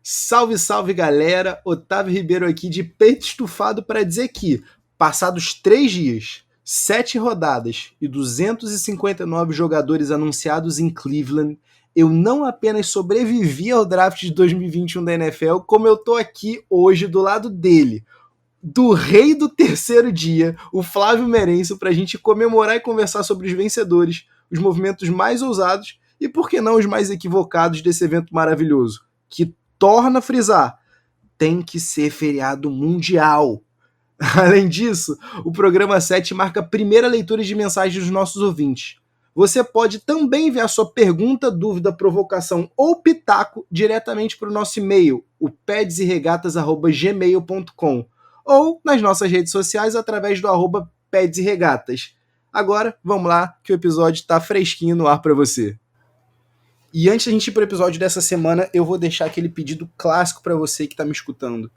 Salve, salve galera, Otávio Ribeiro aqui de peito estufado para dizer que, passados 3 dias, 7 rodadas e 259 jogadores anunciados em Cleveland, eu não apenas sobrevivi ao draft de 2021 da NFL, como eu tô aqui hoje do lado dele, do rei do terceiro dia, o Flávio Merencio, para a gente comemorar e conversar sobre os vencedores, os movimentos mais ousados e, por que não, os mais equivocados desse evento maravilhoso, que torna a frisar, tem que ser feriado mundial. Além disso, o programa 7 marca a primeira leitura de mensagens dos nossos ouvintes. Você pode também enviar sua pergunta, dúvida, provocação ou pitaco diretamente para o nosso e-mail, o pedseregatas@gmail.com, ou nas nossas redes sociais através do @pedseregatas. Agora, vamos lá, que o episódio está fresquinho no ar para você. E antes da gente ir para o episódio dessa semana, eu vou deixar aquele pedido clássico para você que está me escutando.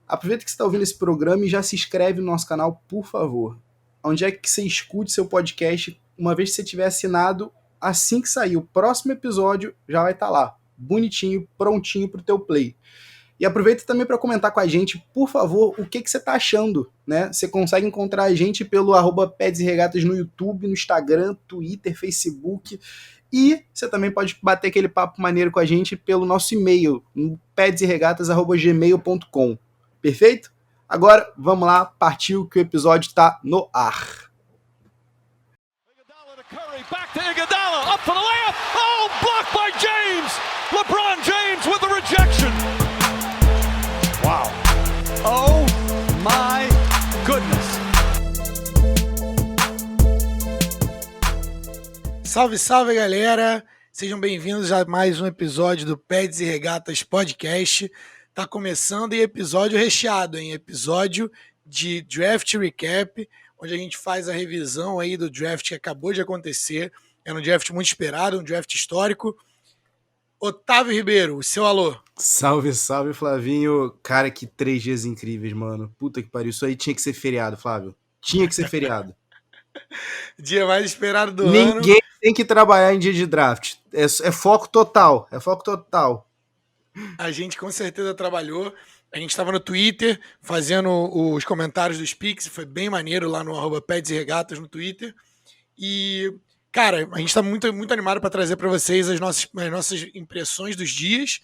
Aproveita que você está ouvindo esse programa e já se inscreve no nosso canal, por favor. Onde é que você escute seu podcast, uma vez que você tiver assinado, assim que sair o próximo episódio, já vai estar lá, bonitinho, prontinho para o teu play. E aproveita também para comentar com a gente, por favor, o que você está achando, né? Você consegue encontrar a gente pelo @pedseregatas no YouTube, no Instagram, Twitter, Facebook. E você também pode bater aquele papo maneiro com a gente pelo nosso e-mail, pedseregatas@gmail.com. Perfeito? Agora, vamos lá, partiu que o episódio está no ar. Back to Iguodala, up for the layup. Oh, blocked by James. LeBron James with the rejection. Wow. Oh my goodness. Salve, salve, galera. Sejam bem-vindos a mais um episódio do Peds e Regatas Podcast. Tá começando e episódio recheado, hein? Episódio de Draft Recap, onde a gente faz a revisão aí do draft que acabou de acontecer. É um draft muito esperado, um draft histórico. Otávio Ribeiro, o seu alô. Salve, salve, Flavinho. Cara, que 3 dias incríveis, mano. Puta que pariu. Isso aí tinha que ser feriado, Flávio. Tinha que ser feriado. Dia mais esperado do ano. Ninguém tem que trabalhar em dia de draft. É foco total. É foco total. A gente com certeza trabalhou. A gente estava no Twitter fazendo os comentários dos Pix, foi bem maneiro lá no @pedseregatas no Twitter. E, cara, a gente está muito, muito animado para trazer para vocês as nossas impressões dos dias.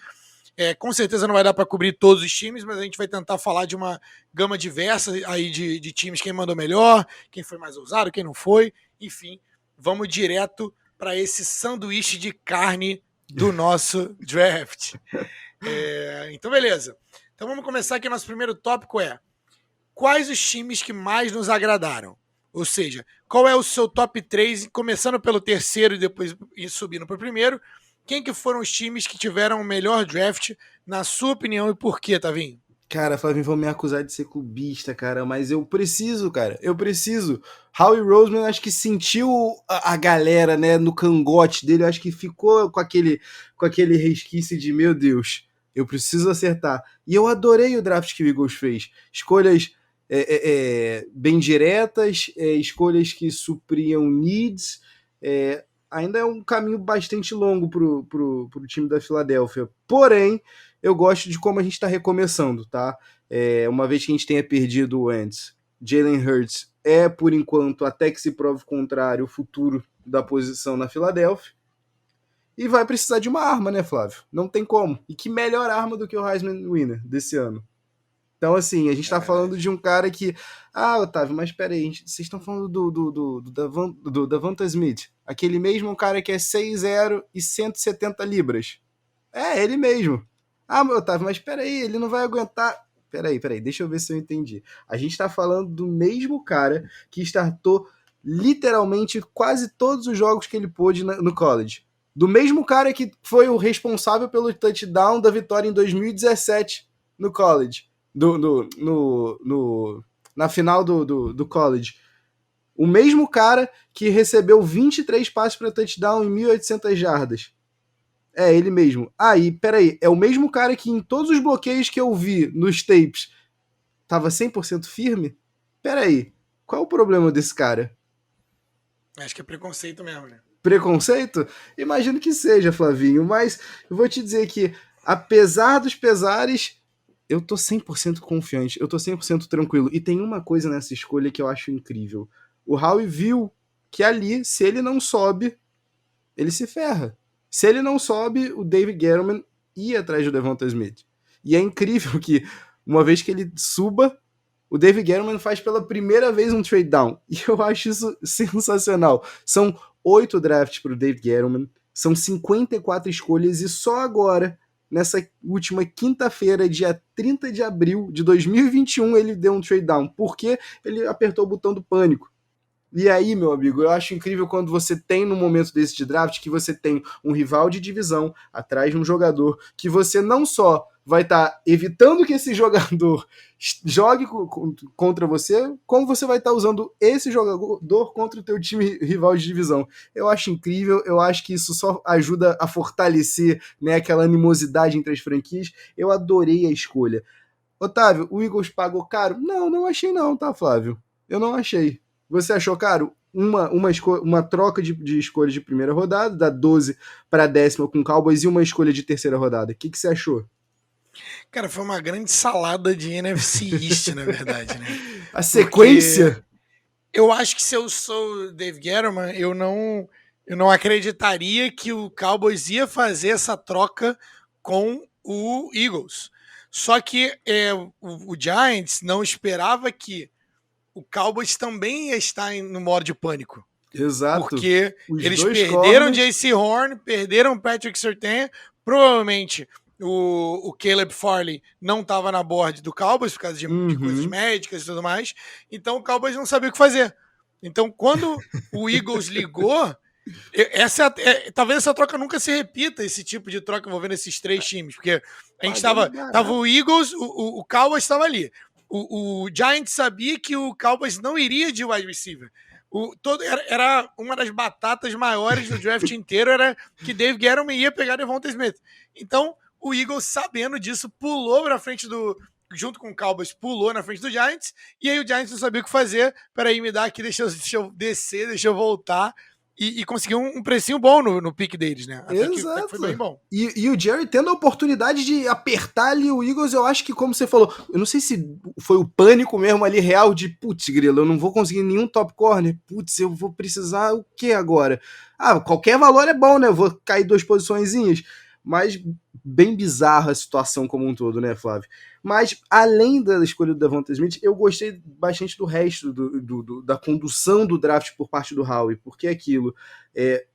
Com certeza não vai dar para cobrir todos os times, mas a gente vai tentar falar de uma gama diversa aí de times, quem mandou melhor, quem foi mais ousado, quem não foi. Enfim, vamos direto para esse sanduíche de carne do nosso draft. Então, beleza. Então vamos começar aqui. Nosso primeiro tópico é: quais os times que mais nos agradaram? Ou seja, qual é o seu top 3, começando pelo terceiro e depois subindo para o primeiro? Quem que foram os times que tiveram o melhor draft, na sua opinião, e por quê, Tavinho? Cara, Flavinho, vão me acusar de ser clubista, cara, mas eu preciso, cara. Eu preciso. Howie Roseman, acho que sentiu a galera, né, no cangote dele. Acho que ficou com aquele resquício de, meu Deus, eu preciso acertar. E eu adorei o draft que o Eagles fez. Escolhas bem diretas, escolhas que supriam needs. Ainda é um caminho bastante longo pro time da Filadélfia. Porém, eu gosto de como a gente está recomeçando, tá? Uma vez que a gente tenha perdido o Wentz, Jalen Hurts por enquanto, até que se prove o contrário, o futuro da posição na Filadélfia. E vai precisar de uma arma, né, Flávio? Não tem como. E que melhor arma do que o Heisman Winner desse ano? Então, assim, a gente tá falando de um cara que... Ah, Otávio, mas peraí, vocês estão falando do Devonta Smith, aquele mesmo cara que é 6'0" e 170 libras. Ele mesmo. Ah, meu Otávio, mas peraí, ele não vai aguentar... Peraí, deixa eu ver se eu entendi. A gente tá falando do mesmo cara que startou literalmente quase todos os jogos que ele pôde no college. Do mesmo cara que foi o responsável pelo touchdown da vitória em 2017 no college. Na final do college. O mesmo cara que recebeu 23 passes para touchdown em 1.800 jardas. Ele mesmo. Peraí, é o mesmo cara que em todos os bloqueios que eu vi nos tapes tava 100% firme? Peraí, qual é o problema desse cara? Acho que é preconceito mesmo, né? Preconceito? Imagino que seja, Flavinho, mas eu vou te dizer que apesar dos pesares, eu tô 100% confiante, eu tô 100% tranquilo. E tem uma coisa nessa escolha que eu acho incrível. O Howie viu que ali, se ele não sobe, ele se ferra. Se ele não sobe, o David Gettleman ia atrás do Devonta Smith. E é incrível que, uma vez que ele suba, o David Gettleman faz pela primeira vez um trade down. E eu acho isso sensacional. São 8 drafts para o David Gettleman, são 54 escolhas, e só agora, nessa última quinta-feira, dia 30 de abril de 2021, ele deu um trade down, porque ele apertou o botão do pânico. E aí, meu amigo, eu acho incrível quando você tem, no momento desse de draft, que você tem um rival de divisão atrás de um jogador que você não só vai estar evitando que esse jogador jogue contra você, como você vai estar usando esse jogador contra o teu time rival de divisão. Eu acho incrível, eu acho que isso só ajuda a fortalecer, né, aquela animosidade entre as franquias. Eu adorei a escolha. Otávio, o Eagles pagou caro? Não achei não, tá, Flávio? Eu não achei. Você achou caro? Uma troca de escolha de primeira rodada, da 12 para a 10ª com Cowboys, e uma escolha de terceira rodada. O que você achou? Cara, foi uma grande salada de NFC East, na verdade, né? A sequência? Porque eu acho que se eu sou o Dave Gettleman, eu não acreditaria que o Cowboys ia fazer essa troca com o Eagles. Só que o Giants não esperava que o Cowboys também ia estar no modo de pânico. Exato. Porque eles perderam J.C. Horn, perderam Patrick Surtain, provavelmente o Caleb Farley não estava na board do Cowboys por causa de coisas médicas e tudo mais. Então o Cowboys não sabia o que fazer. Então quando o Eagles ligou, talvez essa troca nunca se repita, esse tipo de troca envolvendo esses 3 times. Porque a gente tava o Eagles, o Cowboys estava ali. O Giants sabia que o Cowboys não iria de wide receiver. Era uma das batatas maiores do draft inteiro, era que Dave Gettleman ia pegar Devonta Smith. Então, o Eagles, sabendo disso, pulou pra frente junto com o Cowboys, pulou na frente do Giants, e aí o Giants não sabia o que fazer. Peraí, me dá aqui, deixa eu descer, deixa eu voltar, e conseguiu um precinho bom no pick deles, né? Até que foi bem bom. E o Jerry tendo a oportunidade de apertar ali o Eagles, eu acho que, como você falou, eu não sei se foi o pânico mesmo ali real de, putz, grilo, eu não vou conseguir nenhum top corner, putz, eu vou precisar o que agora? Qualquer valor é bom, né? Eu vou cair 2 posiçõezinhas. Mas bem bizarra a situação como um todo, né, Flávio? Mas, além da escolha do Devonta Smith, eu gostei bastante do resto da condução do draft por parte do Howie, porque é aquilo,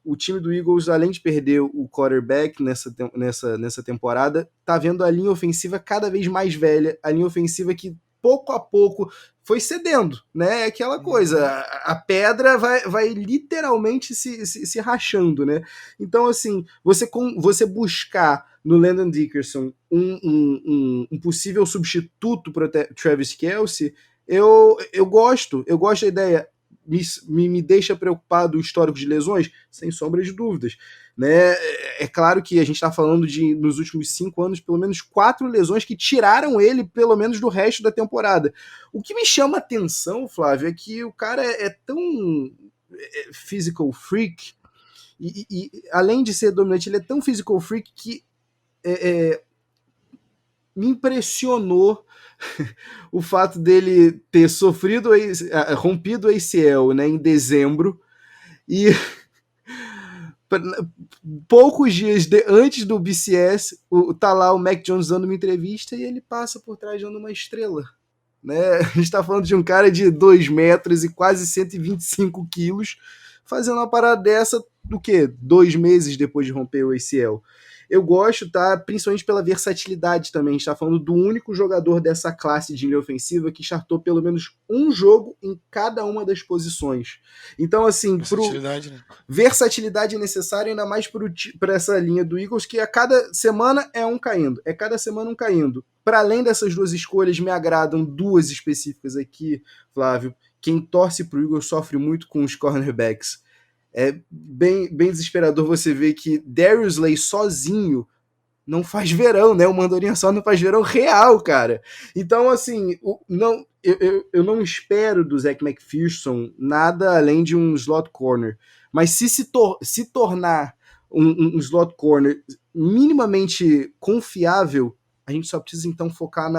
o time do Eagles, além de perder o quarterback nessa temporada, tá vendo a linha ofensiva cada vez mais velha, a linha ofensiva que pouco a pouco foi cedendo, né? É aquela coisa, a pedra vai literalmente se rachando, né? Então, assim, você buscar no Landon Dickerson um possível substituto para Travis Kelce, eu gosto da ideia. Me deixa preocupado o histórico de lesões? Sem sombra de dúvidas. Né? É claro que a gente está falando de, nos últimos 5 anos, pelo menos 4 lesões que tiraram ele, pelo menos, do resto da temporada. O que me chama atenção, Flávio, é que o cara é tão physical freak, e além de ser dominante, ele é tão physical freak que me impressionou o fato dele ter rompido o ACL, né, em dezembro, e poucos dias antes do BCS, tá lá o Mac Jones dando uma entrevista e ele passa por trás dando uma estrela. Né? A gente tá falando de um cara de 2 metros e quase 125 quilos fazendo uma parada dessa do que? 2 meses depois de romper o ACL. Eu gosto, tá? Principalmente pela versatilidade também. A gente tá falando do único jogador dessa classe de linha ofensiva que startou pelo menos um jogo em cada uma das posições. Então, assim, versatilidade é necessária, ainda mais para essa linha do Eagles, que a cada semana é um caindo. Para além dessas 2 escolhas, me agradam 2 específicas aqui, Flávio. Quem torce pro Eagles sofre muito com os cornerbacks. É bem desesperador você ver que Darius Slay sozinho não faz verão, né? O Mandorinha só não faz verão real, cara. Então, assim, eu não espero do Zach McPherson nada além de um slot corner. Mas se tornar um slot corner minimamente confiável, a gente só precisa então focar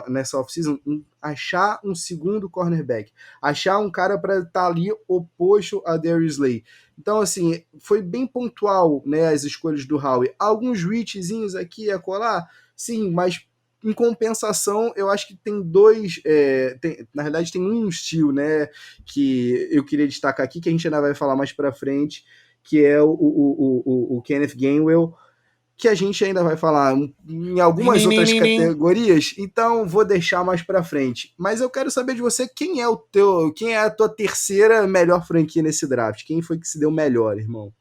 nessa off-season em achar um segundo cornerback, achar um cara para estar ali oposto a Darius Slay. Então, assim, foi bem pontual, né, as escolhas do Howie. Alguns reachzinhos aqui e acolá, sim, mas em compensação, eu acho que tem dois. Na verdade, tem um estilo, né, que eu queria destacar aqui, que a gente ainda vai falar mais para frente, que é o Kenneth Gainwell, que a gente ainda vai falar em algumas outras categorias, então vou deixar mais para frente. Mas eu quero saber de você quem é a tua terceira melhor franquia nesse draft? Quem foi que se deu melhor, irmão?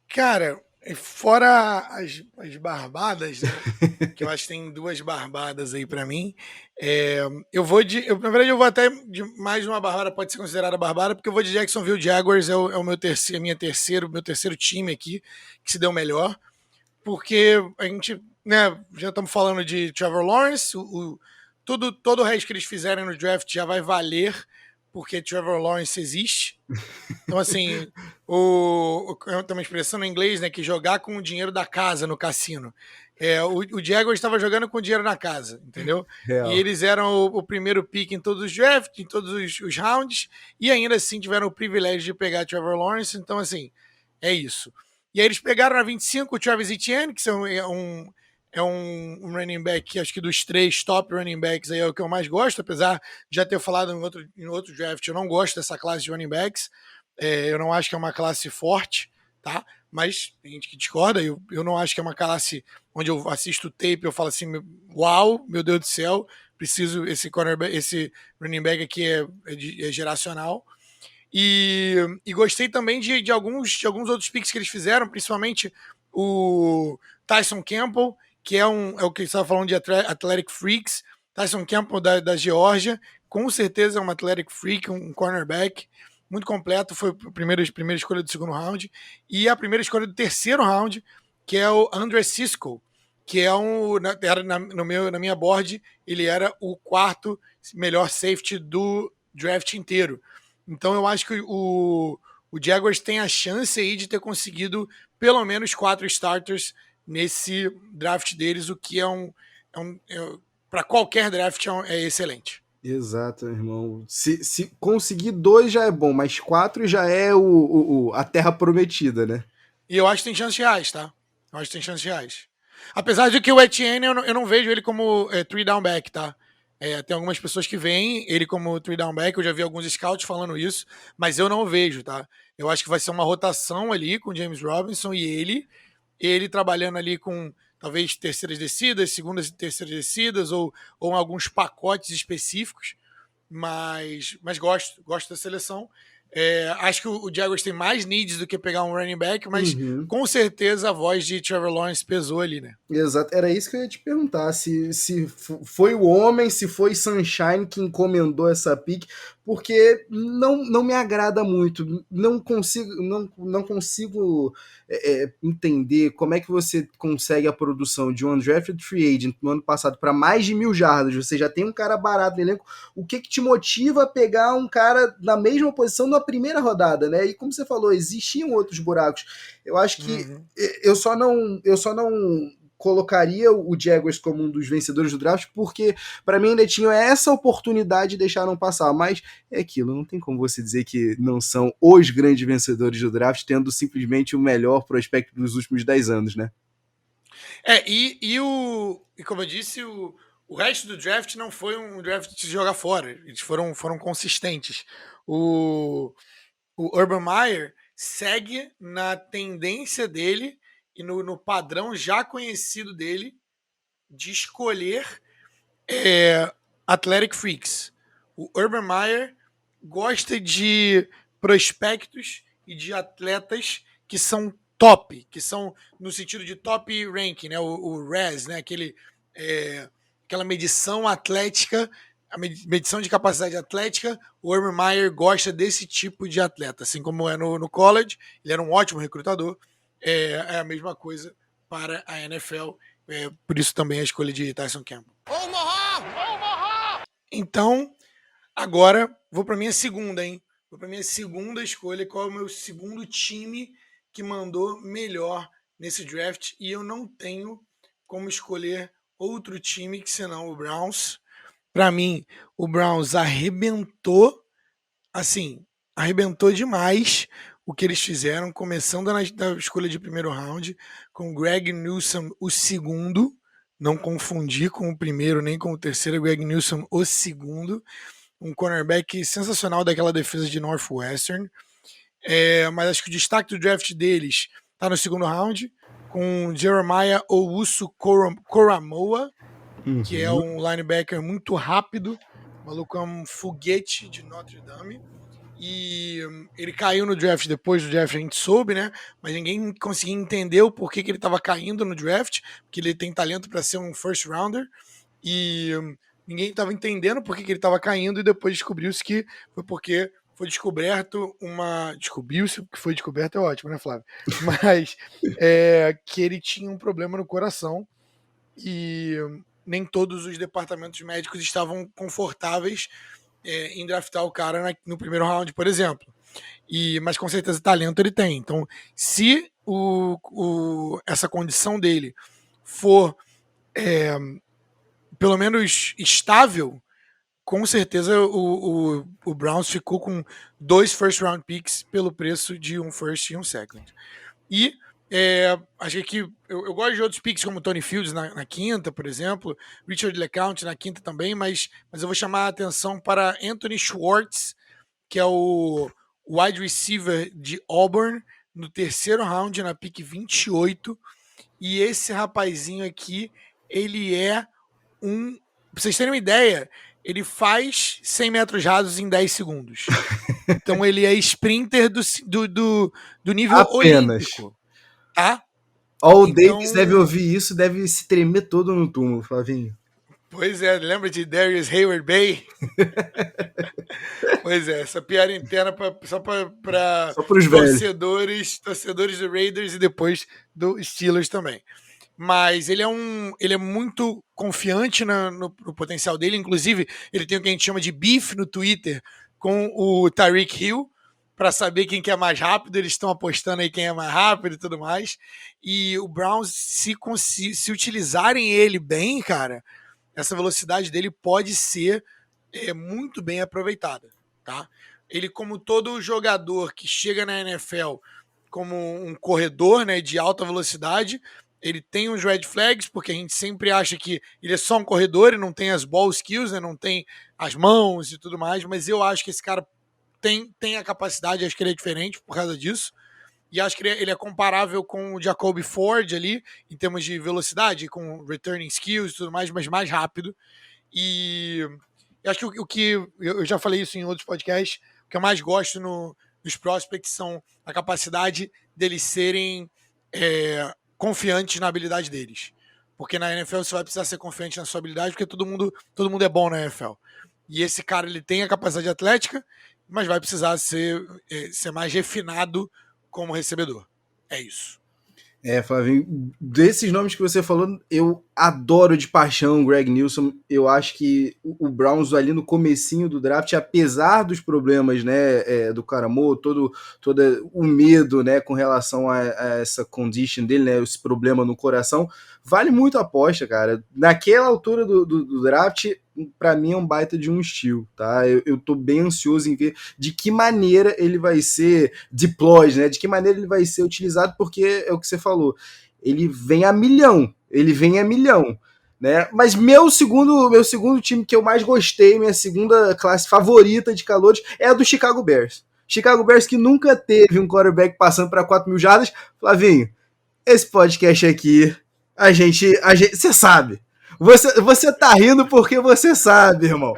Cara, fora as barbadas, né? Que eu acho que tem 2 barbadas aí para mim. Eu vou na verdade, eu vou até de mais uma barbada, pode ser considerada barbada, porque eu vou de Jacksonville Jaguars, é o meu terceiro time aqui que se deu melhor. Porque a gente, né, já estamos falando de Trevor Lawrence, todo o resto que eles fizerem no draft já vai valer, porque Trevor Lawrence existe. Então, assim, tem uma expressão em inglês, né, que jogar com o dinheiro da casa no cassino. O Jaguars estava jogando com o dinheiro na casa, entendeu? Real. E eles eram o primeiro pick em todos os drafts, em todos os rounds, e ainda assim tiveram o privilégio de pegar Trevor Lawrence. Então, assim, é isso. E aí eles pegaram na 25 o Travis Etienne, que é um running back, acho que dos 3 top running backs aí é o que eu mais gosto, apesar de já ter falado em outro draft, eu não gosto dessa classe de running backs. Eu não acho que é uma classe forte, tá? Mas tem gente que discorda, eu não acho que é uma classe onde eu assisto o tape e eu falo assim, uau, meu Deus do céu, preciso, esse running back aqui é geracional. E gostei também de alguns outros picks que eles fizeram, principalmente o Tyson Campbell, que é o que você estava falando de Athletic Freaks. Tyson Campbell da Geórgia, com certeza é um Athletic Freak, um cornerback muito completo, foi a primeira escolha do segundo round. E a primeira escolha do terceiro round, que é o Andre Cisco, que era na minha board, ele era o 4º melhor safety do draft inteiro. Então eu acho que o Jaguars tem a chance aí de ter conseguido pelo menos 4 starters nesse draft deles, o que para qualquer draft é excelente. Exato, irmão. Se conseguir 2 já é bom, mas 4 já é a terra prometida, né? E eu acho que tem chances reais, tá? Eu acho que tem chances reais. Apesar de que o Etienne, eu não vejo ele como 3-down back, tá? Tem algumas pessoas que veem ele como 3-down back, eu já vi alguns scouts falando isso, mas eu não vejo, tá? Eu acho que vai ser uma rotação ali com o James Robinson e ele trabalhando ali com talvez terceiras descidas, segundas e terceiras descidas, ou alguns pacotes específicos, mas gosto da seleção. Acho que o Jaguars tem mais needs do que pegar um running back, mas com certeza a voz de Trevor Lawrence pesou ali, né? Exato, era isso que eu ia te perguntar, se foi o homem, se foi Sunshine que encomendou essa pick, porque não me agrada muito, não consigo entender como é que você consegue a produção de um undrafted free agent no ano passado para mais de 1.000 jardas, você já tem um cara barato no elenco, o que te motiva a pegar um cara na mesma posição na primeira rodada, né? E como você falou, existiam outros buracos, eu acho que eu só não colocaria o Jaguars como um dos vencedores do draft, porque para mim ainda tinha essa oportunidade e deixaram passar, mas é aquilo, não tem como você dizer que não são os grandes vencedores do draft, tendo simplesmente o melhor prospecto dos últimos 10 anos, né? E como eu disse, o resto do draft não foi um draft de jogar fora, eles foram consistentes. O Urban Meyer segue na tendência dele e no padrão já conhecido dele de escolher Athletic Freaks. O Urban Meyer gosta de prospectos e de atletas que são top, que são no sentido de top ranking, né? O RAS, né? Aquela medição atlética, a medição de capacidade atlética, o Urban Meyer gosta desse tipo de atleta, assim como é no college, ele era um ótimo recrutador, é a mesma coisa para a NFL, por isso também a escolha de Tyson Campbell. Então, agora vou para minha segunda, hein? Vou para minha segunda escolha, qual é o meu segundo time que mandou melhor nesse draft e eu não tenho como escolher outro time que senão o Browns. Para mim, o Browns arrebentou demais o que eles fizeram, começando da escolha de primeiro round, com Greg Newsome, o segundo, não confundir com o primeiro nem com o terceiro, Greg Newsome, o segundo, um cornerback sensacional daquela defesa de Northwestern, mas acho que o destaque do draft deles está no segundo round, com Jeremiah Owusu-Koramoah, que é um linebacker muito rápido, o maluco é um foguete de Notre Dame, e ele caiu no draft. Depois do draft a gente soube, né? Mas ninguém conseguia entender o porquê que ele estava caindo no draft, porque ele tem talento para ser um first rounder, e ninguém estava entendendo por que ele estava caindo, e depois descobriu-se que foi porque foi descoberto Descobriu-se que foi descoberto é ótimo, né, Flávio? Mas que ele tinha um problema no coração, e nem todos os departamentos médicos estavam confortáveis em draftar o cara no primeiro round, por exemplo. Mas com certeza talento ele tem. Então, se essa condição dele for pelo menos estável, com certeza o Browns ficou com 2 first round picks pelo preço de um first e um second. E acho que eu gosto de outros picks como Tony Fields na quinta, por exemplo, Richard LeCounte na quinta também, mas eu vou chamar a atenção para Anthony Schwartz, que é o wide receiver de Auburn, no terceiro round, na pick 28. E esse rapazinho aqui, ele é pra vocês terem uma ideia, ele faz 100 metros rasos em 10 segundos. Então ele é sprinter do nível Apenas. olímpico. Tá? O Davis deve ouvir isso, deve se tremer todo no túmulo, Flavinho. Pois é, lembra de Darius Hayward Bay? Pois é, essa piada interna só para torcedores do Raiders e depois do Steelers também. Mas ele é muito confiante no potencial dele. Inclusive, ele tem o que a gente chama de beef no Twitter com o Tyreek Hill, para saber quem que é mais rápido. Eles estão apostando aí quem é mais rápido e tudo mais. E o Browns, se utilizarem ele bem, cara, essa velocidade dele pode ser muito bem aproveitada, tá? Ele, como todo jogador que chega na NFL como um corredor, né, de alta velocidade, ele tem uns red flags, porque a gente sempre acha que ele é só um corredor e não tem as ball skills, né, não tem as mãos e tudo mais, mas eu acho que esse cara tem a capacidade, acho que ele é diferente por causa disso, e acho que ele é comparável com o Jacoby Ford ali, em termos de velocidade, com returning skills e tudo mais, mas mais rápido. E eu acho que o que eu já falei isso em outros podcasts, o que eu mais gosto nos prospects são a capacidade deles serem confiantes na habilidade deles. Porque na NFL você vai precisar ser confiante na sua habilidade, porque todo mundo é bom na NFL. E esse cara, ele tem a capacidade atlética, mas vai precisar ser mais refinado como recebedor. É isso. Flavinho, desses nomes que você falou, eu adoro de paixão o Greg Newsome. Eu acho que o Browns ali no comecinho do draft, apesar dos problemas, né, do Koramoah, todo o medo, né, com relação a essa condition dele, né, esse problema no coração, vale muito a aposta, cara. Naquela altura do draft, para mim é um baita de um estilo, tá? Eu tô bem ansioso em ver de que maneira ele vai ser deployed, né? De que maneira ele vai ser utilizado, porque é o que você falou, ele vem a milhão, né? Mas meu segundo time que eu mais gostei, minha segunda classe favorita de calouros é a do Chicago Bears. Chicago Bears que nunca teve um quarterback passando para 4.000 jardas. Flavinho, esse podcast aqui, a gente, você sabe. Você tá rindo porque você sabe, irmão.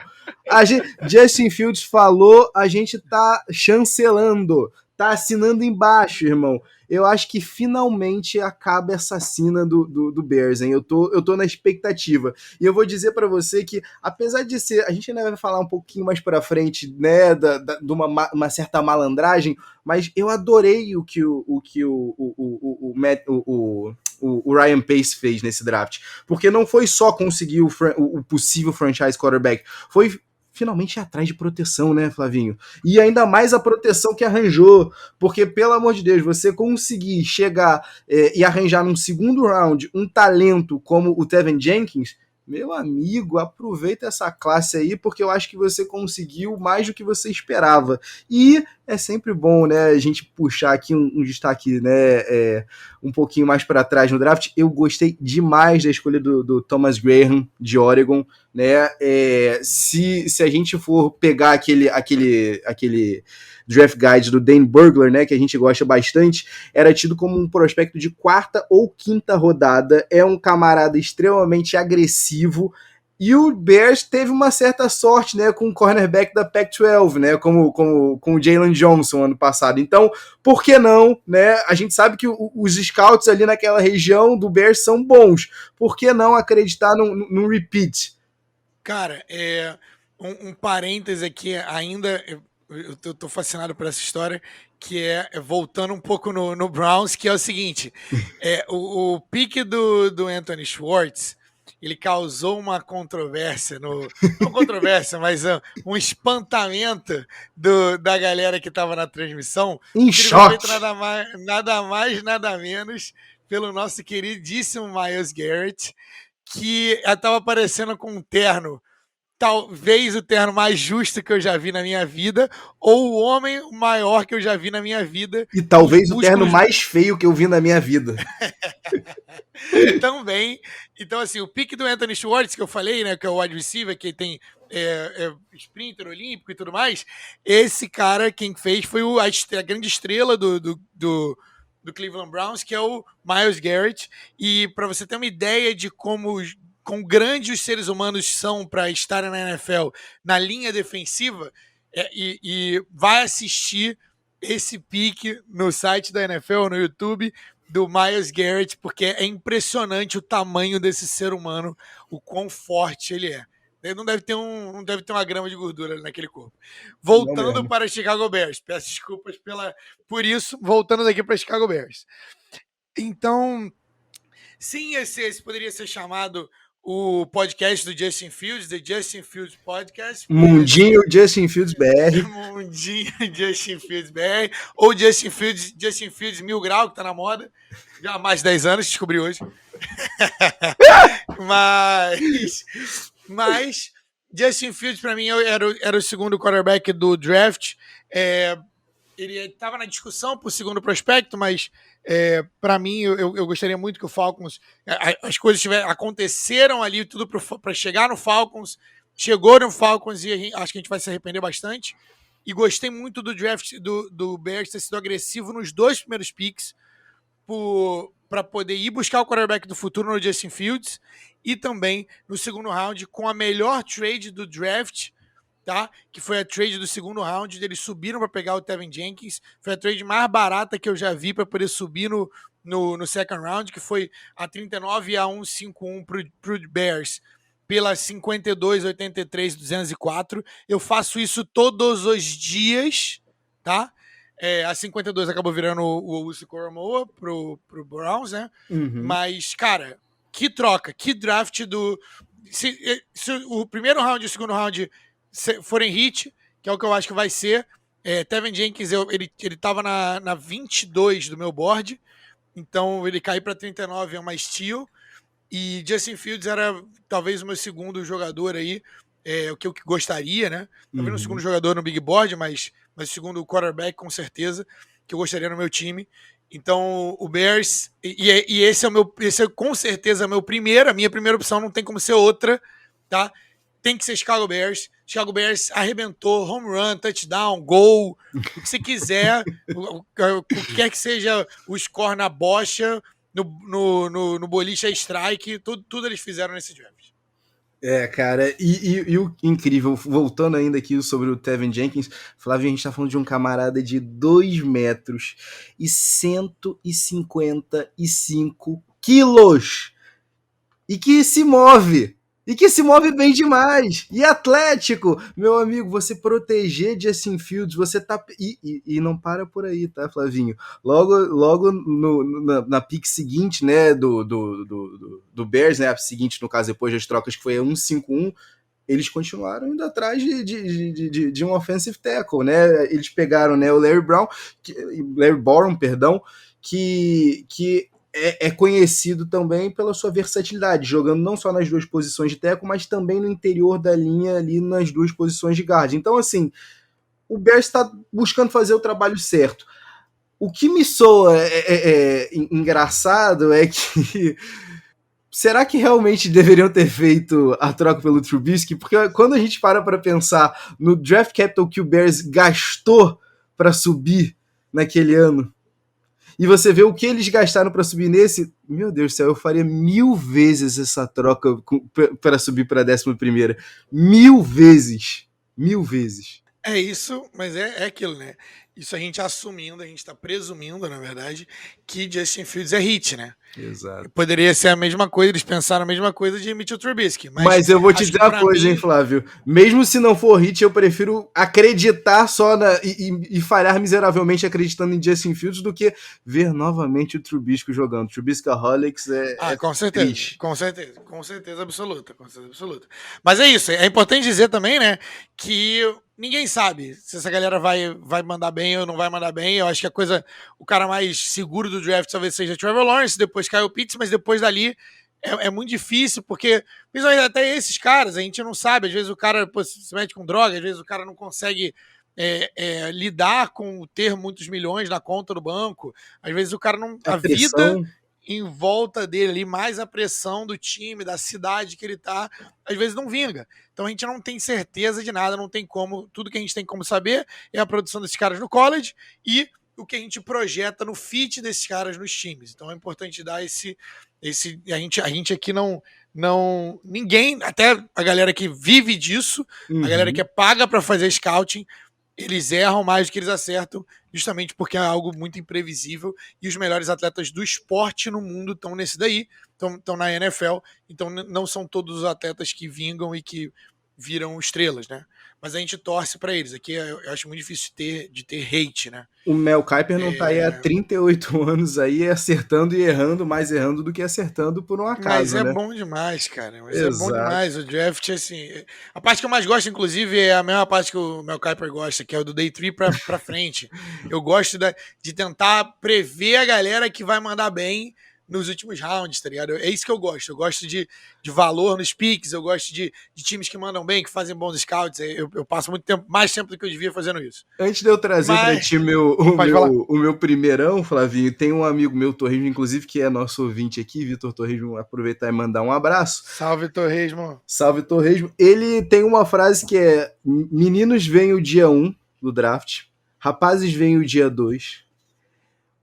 Justin Fields falou, a gente tá chancelando, tá assinando embaixo, irmão. Eu acho que finalmente acaba essa sina do Bears, hein? Eu tô na expectativa. E eu vou dizer para você que, apesar de ser... A gente ainda vai falar um pouquinho mais pra frente, né, de uma certa malandragem, mas eu adorei o que o Ryan Pace fez nesse draft. Porque não foi só conseguir o possível franchise quarterback, foi finalmente ir atrás de proteção, né, Flavinho? E ainda mais a proteção que arranjou, porque, pelo amor de Deus, você conseguir chegar e arranjar num segundo round um talento como o Tevin Jenkins, meu amigo, aproveita essa classe aí, porque eu acho que você conseguiu mais do que você esperava. E é sempre bom, né, a gente puxar aqui um destaque, né, um pouquinho mais para trás no draft. Eu gostei demais da escolha do Thomas Graham, de Oregon, né, se a gente for pegar aquele draft guide do Dane Burglar, né, que a gente gosta bastante, era tido como um prospecto de 4ª ou 5ª rodada, é um camarada extremamente agressivo, e o Bears teve uma certa sorte, né, com o cornerback da Pac-12, né, com o Jalen Johnson ano passado. Então, por que não, né? A gente sabe que os scouts ali naquela região do Bears são bons. Por que não acreditar num repeat? Cara, um parêntese aqui ainda, eu tô fascinado por essa história, que é voltando um pouco no Browns, que é o seguinte, o pique do Anthony Schwartz, ele causou uma controvérsia, não controvérsia, mas um espantamento da galera que estava na transmissão. Em choque! Nada mais, nada menos, pelo nosso queridíssimo Myles Garrett, que estava aparecendo com um terno, talvez o terno mais justo que eu já vi na minha vida, ou o homem maior que eu já vi na minha vida. E talvez o terno mais feio que eu vi na minha vida. Também. Então, assim, o pique do Anthony Schwartz, que eu falei, né, que é o wide receiver, que tem sprinter olímpico e tudo mais, esse cara, quem fez foi a grande estrela do Cleveland Browns, que é o Myles Garrett. E para você ter uma ideia de quão grandes os seres humanos são para estarem na NFL na linha defensiva, e vai assistir esse pique no site da NFL, no YouTube, do Myles Garrett, porque é impressionante o tamanho desse ser humano, o quão forte ele é. Ele não deve ter uma grama de gordura naquele corpo. Voltando para Chicago Bears. Peço desculpas por isso. Voltando daqui para Chicago Bears. Então, sim, esse poderia ser chamado o podcast do Justin Fields, The Justin Fields Podcast. Mundinho Justin Fields BR. Mundinho Justin Fields BR. Ou Justin Fields 1000 Grau, que tá na moda. Já há mais de 10 anos, descobri hoje. Mas Justin Fields, para mim, era o segundo quarterback do draft. Ele estava na discussão para o segundo prospecto, mas para mim, eu gostaria muito que o Falcons... As coisas aconteceram ali, tudo para chegar no Falcons. Chegou no Falcons e acho que a gente vai se arrepender bastante. E gostei muito do draft do Bears ter sido agressivo nos 2 primeiros picks para poder ir buscar o quarterback do futuro no Justin Fields, e também no segundo round com a melhor trade do draft, tá? Que foi a trade do segundo round, onde eles subiram para pegar o Tevin Jenkins. Foi a trade mais barata que eu já vi para poder subir no second round, que foi a 39 a 151 pro Bears pela 52, 83, 204. Eu faço isso todos os dias, tá? A 52 acabou virando o Uzi Koromoa pro Browns, né? Uhum. Mas, cara, que troca, que draft se o primeiro round e o segundo round forem hit, que é o que eu acho que vai ser, Tevin Jenkins, ele tava na 22 do meu board, então ele caiu para 39, é uma steal, e Justin Fields era talvez o meu segundo jogador aí, o que eu gostaria, né? Talvez no segundo jogador no big board, mas o segundo quarterback, com certeza, que eu gostaria no meu time. Então, o Bears, e esse é com certeza a minha primeira opção, não tem como ser outra, tá? Tem que ser Chicago Bears. Chicago Bears arrebentou, home run, touchdown, gol, o que você quiser, o que quer que seja o score na bocha, no boliche strike, tudo eles fizeram nesse draft. Cara, e o incrível, voltando ainda aqui sobre o Tevin Jenkins, Flávio, a gente tá falando de um camarada de 2 metros e 155 quilos, e que se move bem demais, e atlético, meu amigo. Você proteger Justin Fields, você tá, e não para por aí, tá, Flavinho? Logo na pick seguinte, né, do Bears, né, a seguinte, no caso, depois das trocas, que foi a 151, eles continuaram indo atrás de um offensive tackle, né? Eles pegaram, né, o Larry Borom, que é conhecido também pela sua versatilidade, jogando não só nas duas posições de tackle, mas também no interior da linha, ali nas duas posições de guard. Então, assim, o Bears está buscando fazer o trabalho certo. O que me soa engraçado é que será que realmente deveriam ter feito a troca pelo Trubisky? Porque quando a gente para pensar no draft capital que o Bears gastou para subir naquele ano, e você vê o que eles gastaram para subir nesse, meu Deus do céu, eu faria 1000 vezes essa troca para subir para a 11ª. 1000 vezes. 1000 vezes. É isso, mas é aquilo, né? Isso a gente assumindo, a gente tá presumindo, na verdade, que Justin Fields é hit, né? Exato. Poderia ser a mesma coisa, eles pensaram a mesma coisa de Mitchell Trubisky. Mas eu vou te dizer uma coisa, hein, Flávio? Mesmo se não for hit, eu prefiro acreditar só e falhar miseravelmente acreditando em Justin Fields do que ver novamente o Trubisky jogando. Trubiskyaholics com certeza, triste. com certeza absoluta, Mas é isso, é importante dizer também, né, que ninguém sabe se essa galera vai mandar bem ou não vai mandar bem. Eu acho que o cara mais seguro do draft talvez seja Trevor Lawrence, depois Kyle Pitts, mas depois dali é muito difícil, porque principalmente até esses caras, a gente não sabe, às vezes o cara se mete com droga, às vezes o cara não consegue lidar com ter muitos milhões na conta do banco, às vezes o cara não... A vida em volta dele ali, mais a pressão do time, da cidade que ele tá, às vezes não vinga. Então a gente não tem certeza de nada, não tem como, tudo que a gente tem como saber é a produção desses caras no college e o que a gente projeta no fit desses caras nos times. Então é importante dar a gente aqui não ninguém, até a galera que vive disso, a galera que é paga para fazer scouting, eles erram mais do que eles acertam, justamente porque é algo muito imprevisível e os melhores atletas do esporte no mundo estão nesse daí, estão na NFL, então não são todos os atletas que vingam e que viram estrelas, né? Mas a gente torce para eles. Aqui eu acho muito difícil de ter hate, né? O Mel Kiper não tá aí há 38 anos aí acertando e errando, mais errando do que acertando por um acaso, Mas né? bom demais, cara. Mas Exato. É bom demais. O draft, assim... A parte que eu mais gosto, inclusive, é a mesma parte que o Mel Kiper gosta, que é o do Day 3 pra frente. Eu gosto de tentar prever a galera que vai mandar bem nos últimos rounds, tá ligado? É isso que eu gosto. Eu gosto de valor nos picks, eu gosto de times que mandam bem, que fazem bons scouts. Eu passo muito tempo, mais tempo do que eu devia fazendo isso. Antes de eu trazer pra ti o meu primeirão, Flavinho, tem um amigo meu, Torresmo, inclusive, que é nosso ouvinte aqui, Vitor Torresmo, aproveitar e mandar um abraço. Salve, Torresmo. Salve, Torresmo. Ele tem uma frase que é: meninos vêm o dia 1 do draft, rapazes vêm o dia 2,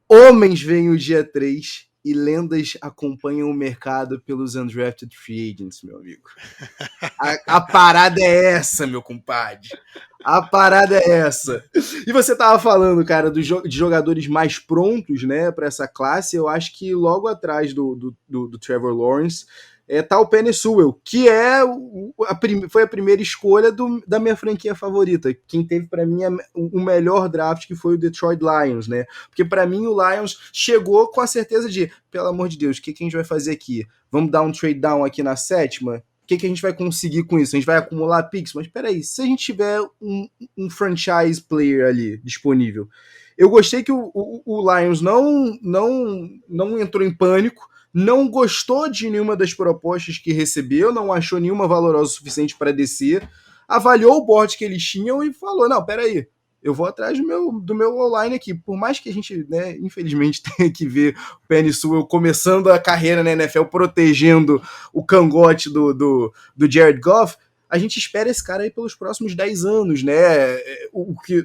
homens vêm o dia 3 e lendas acompanham o mercado pelos undrafted free agents, meu amigo. A parada é essa, meu compadre. A parada é essa. E você tava falando, cara, de jogadores mais prontos, né, para essa classe. Eu acho que logo atrás do Trevor Lawrence tá o Penei Sewell, que foi a primeira escolha da minha franquia favorita. Quem teve para mim o melhor draft, que foi o Detroit Lions, né? Porque para mim o Lions chegou com a certeza de, pelo amor de Deus, o que a gente vai fazer aqui? Vamos dar um trade down aqui na 7ª? O que a gente vai conseguir com isso? A gente vai acumular picks? Mas peraí, se a gente tiver um franchise player ali disponível. Eu gostei que o Lions não entrou em pânico, não gostou de nenhuma das propostas que recebeu, não achou nenhuma valorosa o suficiente para descer, avaliou o board que eles tinham e falou, não, peraí, eu vou atrás do meu online aqui. Por mais que a gente, né, infelizmente, tenha que ver o Penei Sewell começando a carreira na NFL, protegendo o cangote do Jared Goff, a gente espera esse cara aí pelos próximos 10 anos, né?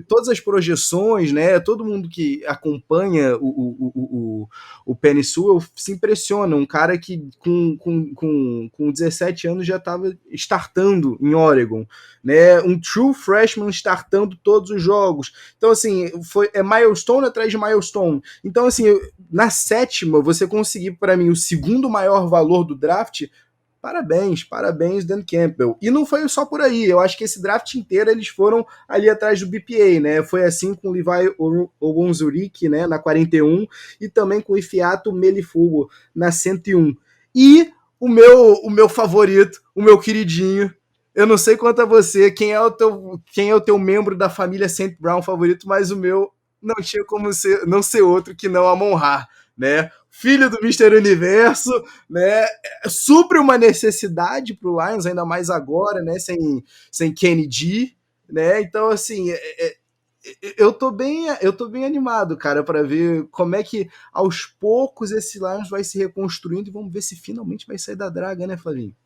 Todas as projeções, né? Todo mundo que acompanha o Penei Sewell se impressiona. Um cara que com 17 anos já estava startando em Oregon, né? Um true freshman startando todos os jogos. Então, assim, é milestone atrás de milestone. Então, assim, na 7ª, você conseguir, para mim, o segundo maior valor do draft. Parabéns, Dan Campbell. E não foi só por aí, eu acho que esse draft inteiro eles foram ali atrás do BPA, né? Foi assim com o Levi Onwuzurike, né, na 41, e também com o Ifeatu Melifuwo na 101. E o meu favorito, o meu queridinho, eu não sei quanto a você, quem é o teu membro da família St. Brown favorito, mas o meu não tinha como não ser outro que não Amon-Ra, né? Filho do Mr. Universo, né? Supre uma necessidade pro Lions, ainda mais agora, né? Sem Kenny G, né? Então, assim, eu tô bem animado, cara, para ver como é que aos poucos esse Lions vai se reconstruindo e vamos ver se finalmente vai sair da draga, né, Flavinho?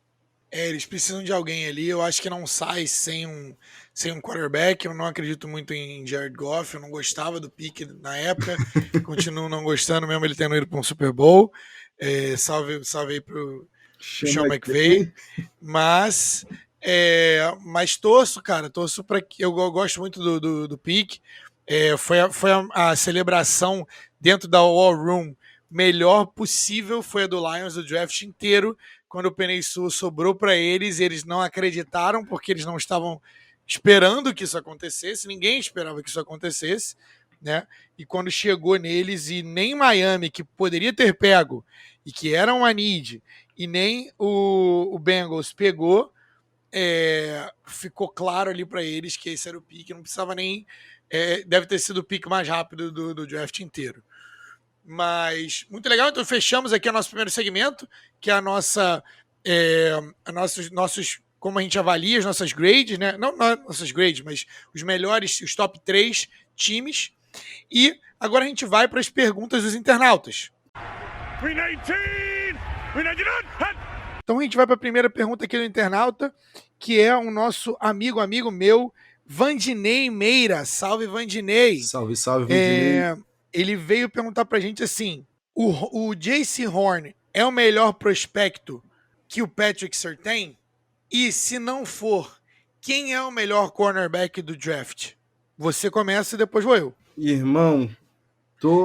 Eles precisam de alguém ali. Eu acho que não sai sem um quarterback. Eu não acredito muito em Jared Goff. Eu não gostava do pique na época. Continuo não gostando, mesmo ele tendo ido para um Super Bowl. Salve aí pro Sean McVay. Mas torço, cara. Torço para que. Eu gosto muito do pique. Foi a celebração dentro da War Room melhor possível. Foi a do Lions, do draft inteiro. Quando o Penei Sewell sobrou para eles não acreditaram, porque eles não estavam esperando que isso acontecesse, ninguém esperava que isso acontecesse, né? E quando chegou neles, e nem Miami, que poderia ter pego, e que era uma need, e nem o Bengals pegou, ficou claro ali para eles que esse era o pique, não precisava nem... deve ter sido o pique mais rápido do draft inteiro. Mas muito legal, então fechamos aqui o nosso primeiro segmento, que é a nossa nossos como a gente avalia as nossas grades, né? Não nossas grades, mas os melhores, os top 3 times. E agora a gente vai para as perguntas dos internautas. Então a gente vai para a primeira pergunta aqui do internauta, que é o nosso amigo meu, Vandinei Meira. Salve, Vandinei. Salve, Vandinei. Ele veio perguntar pra gente assim: o Jaycee Horn é o melhor prospecto que o Patrick Surtain? E se não for, quem é o melhor cornerback do draft? Você começa e depois vou eu. Irmão,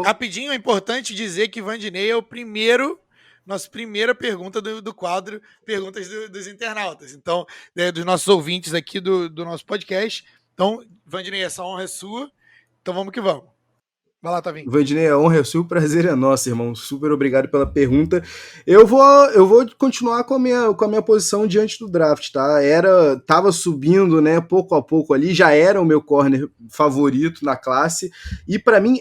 Rapidinho, é importante dizer que Vandinei é nossa primeira pergunta do quadro Perguntas dos Internautas. Então, dos nossos ouvintes aqui do nosso podcast. Então, Vandinei, essa honra é sua. Então vamos que vamos. Vai lá, Tavinho. Vandinei, a honra é sua, o prazer é nosso, irmão. Super obrigado pela pergunta. Eu vou continuar com a minha posição diante do draft, tá? Tava subindo, né, pouco a pouco ali, já era o meu corner favorito na classe, e para mim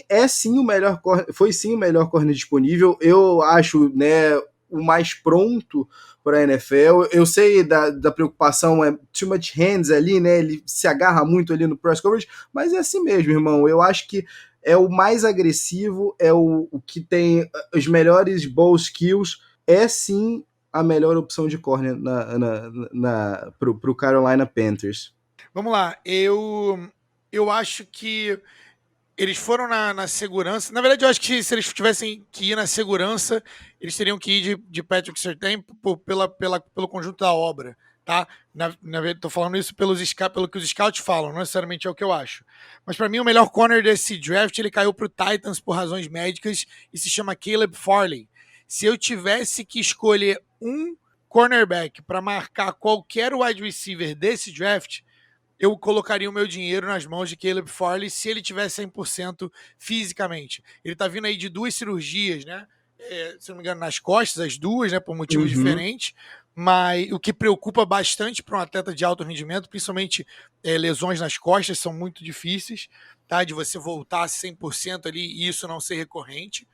foi sim o melhor corner disponível. Eu acho, né, o mais pronto para a NFL. Eu sei da preocupação, too much hands ali, né? Ele se agarra muito ali no press coverage, mas é assim mesmo, irmão. Eu acho que é o mais agressivo, é o que tem os melhores ball skills, é sim a melhor opção de corner pro Carolina Panthers. Vamos lá, eu acho que eles foram na segurança. Na verdade, eu acho que se eles tivessem que ir na segurança, eles teriam que ir de Patrick Surtain pelo conjunto da obra. Tá? Tô falando isso pelo que os scouts falam, não necessariamente é o que eu acho. Mas para mim o melhor corner desse draft, ele caiu pro Titans por razões médicas e se chama Caleb Farley. Se eu tivesse que escolher um cornerback para marcar qualquer wide receiver desse draft, eu colocaria o meu dinheiro nas mãos de Caleb Farley se ele tivesse 100% fisicamente. Ele tá vindo aí de 2 cirurgias, né? Se não me engano, nas costas, as duas, né? Por motivos diferentes. Mas o que preocupa bastante para um atleta de alto rendimento, principalmente lesões nas costas, são muito difíceis, tá? De você voltar 100% ali e isso não ser recorrente.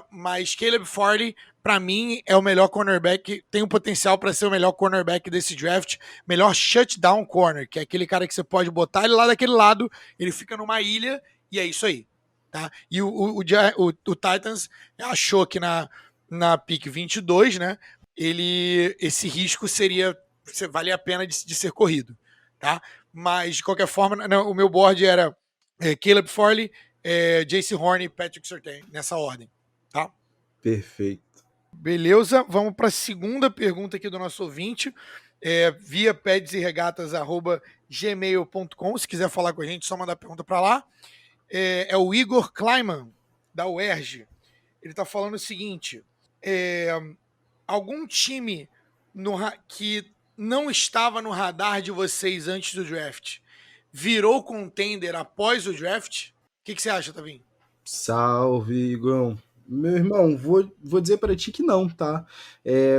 Mas Caleb Farley, para mim, é o melhor cornerback, tem o potencial para ser o melhor cornerback desse draft, melhor shutdown corner, que é aquele cara que você pode botar ele lá daquele lado, ele fica numa ilha e é isso aí. Tá? E o Titans achou que na pick 22, né? Esse risco valia a pena de ser corrido, tá? Mas de qualquer forma, o meu board era Caleb Farley, Jaycee Horn e Patrick Surtain, nessa ordem, tá? Perfeito. Beleza, vamos para a segunda pergunta aqui do nosso ouvinte, via pedseregatas@gmail.com. Se quiser falar com a gente, só mandar a pergunta para lá. É o Igor Kleiman, da UERJ. Ele está falando o seguinte: algum time que não estava no radar de vocês antes do draft virou contender após o draft? O que você acha, Tavinho? Salve, Igor. Meu irmão, vou dizer para ti que não, tá?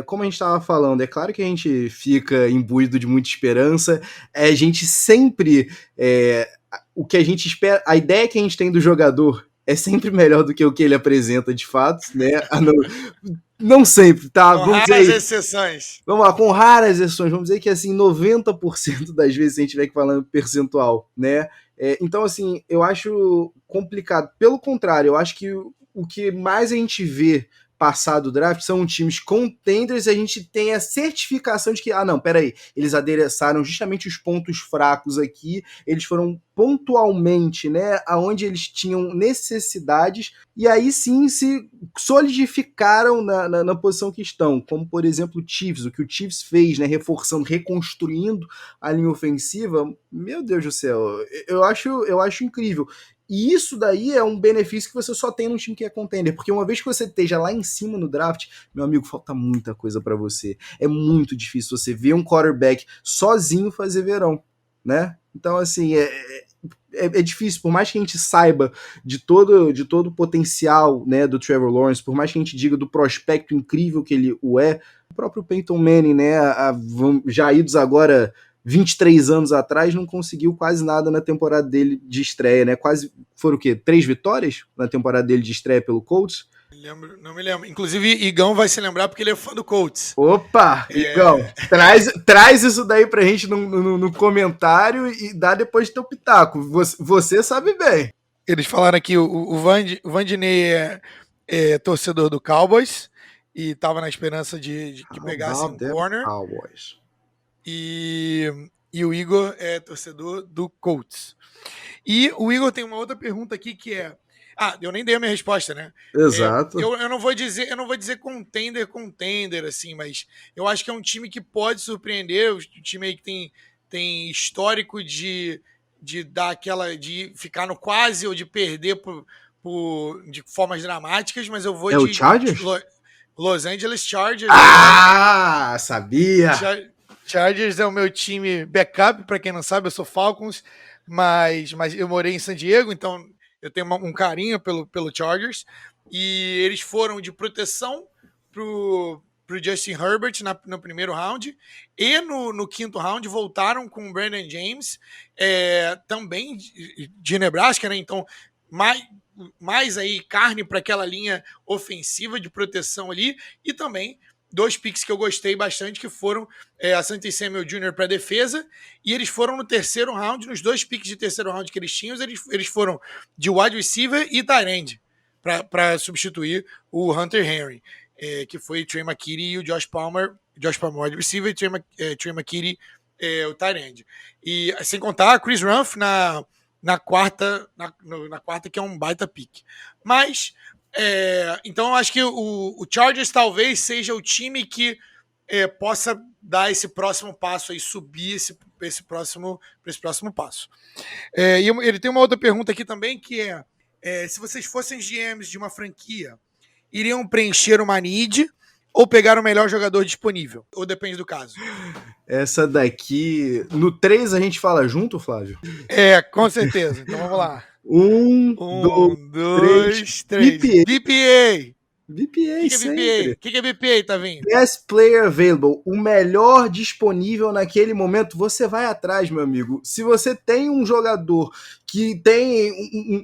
Como a gente estava falando, é claro que a gente fica imbuído de muita esperança, a gente sempre. O que a gente espera, a ideia que a gente tem do jogador é sempre melhor do que o que ele apresenta de fato, né? Não sempre, tá? Com Vamos dizer raras aí. exceções. Vamos lá, com raras exceções, vamos dizer que assim, 90% das vezes, se a gente tiver que falar em percentual, né? Então, assim, eu acho complicado. Pelo contrário, eu acho que o que mais a gente vê passar do draft são times contenders e a gente tem a certificação de que, não, peraí, eles adereçaram justamente os pontos fracos aqui, eles foram pontualmente, né, aonde eles tinham necessidades, e aí sim se solidificaram na posição que estão, como por exemplo o Chiefs, o que o Chiefs fez, né, reforçando, reconstruindo a linha ofensiva, meu Deus do céu, eu acho incrível. E isso daí é um benefício que você só tem num time que é contender, porque uma vez que você esteja lá em cima no draft, meu amigo, falta muita coisa para você. É muito difícil você ver um quarterback sozinho fazer verão, né? Então, assim, é difícil, por mais que a gente saiba de todo o potencial, né, do Trevor Lawrence, por mais que a gente diga do prospecto incrível que ele o próprio Peyton Manning, né, já idos agora 23 anos atrás, não conseguiu quase nada na temporada dele de estreia, né? Quase, foram o quê? 3 vitórias na temporada dele de estreia pelo Colts? Não me lembro. Inclusive, Igão vai se lembrar porque ele é fã do Colts. Opa, Igão, traz isso daí pra gente no comentário e dá depois teu pitaco. Você sabe bem. Eles falaram aqui, o Vandinei é torcedor do Cowboys e tava na esperança de que pegasse um corner. Cowboys. E o Igor é torcedor do Colts. E o Igor tem uma outra pergunta aqui que é... eu nem dei a minha resposta, né? Exato. Eu não vou dizer contender, assim, mas eu acho que é um time que pode surpreender, o time aí que tem histórico de dar aquela, de ficar no quase ou de perder de formas dramáticas, mas eu vou o Chargers? Los Angeles Chargers. Sabia! Chargers é o meu time backup, para quem não sabe, eu sou Falcons, mas eu morei em San Diego, então eu tenho um carinho pelo Chargers, e eles foram de proteção pro Justin Herbert no primeiro round, e no quinto round voltaram com o Brandon James, também de Nebraska, né? Então, mais aí carne para aquela linha ofensiva de proteção ali, e também 2 picks que eu gostei bastante, que foram a Asante Samuel Jr. para defesa, e eles foram no terceiro round, nos 2 picks de terceiro round que eles tinham, eles foram de wide receiver e tight end, para substituir o Hunter Henry, que foi Trey McKitty e o Josh Palmer wide receiver, e Trey McKitty o tight end. E sem contar Chris Rumph na quarta, que é um baita pick. Mas então eu acho que o Chargers talvez seja o time que possa dar esse próximo passo aí, subir esse próximo passo. E ele tem uma outra pergunta aqui também, que se vocês fossem GMs de uma franquia, iriam preencher uma need ou pegar o melhor jogador disponível? Ou depende do caso? Essa daqui... No 3 a gente fala junto, Flávio? Com certeza. Então vamos lá. 1, 2, 3. BPA! BPA, sempre. O que é BPA, Tavinho? Best Player Available, o melhor disponível naquele momento, você vai atrás, meu amigo. Se você tem um jogador que tem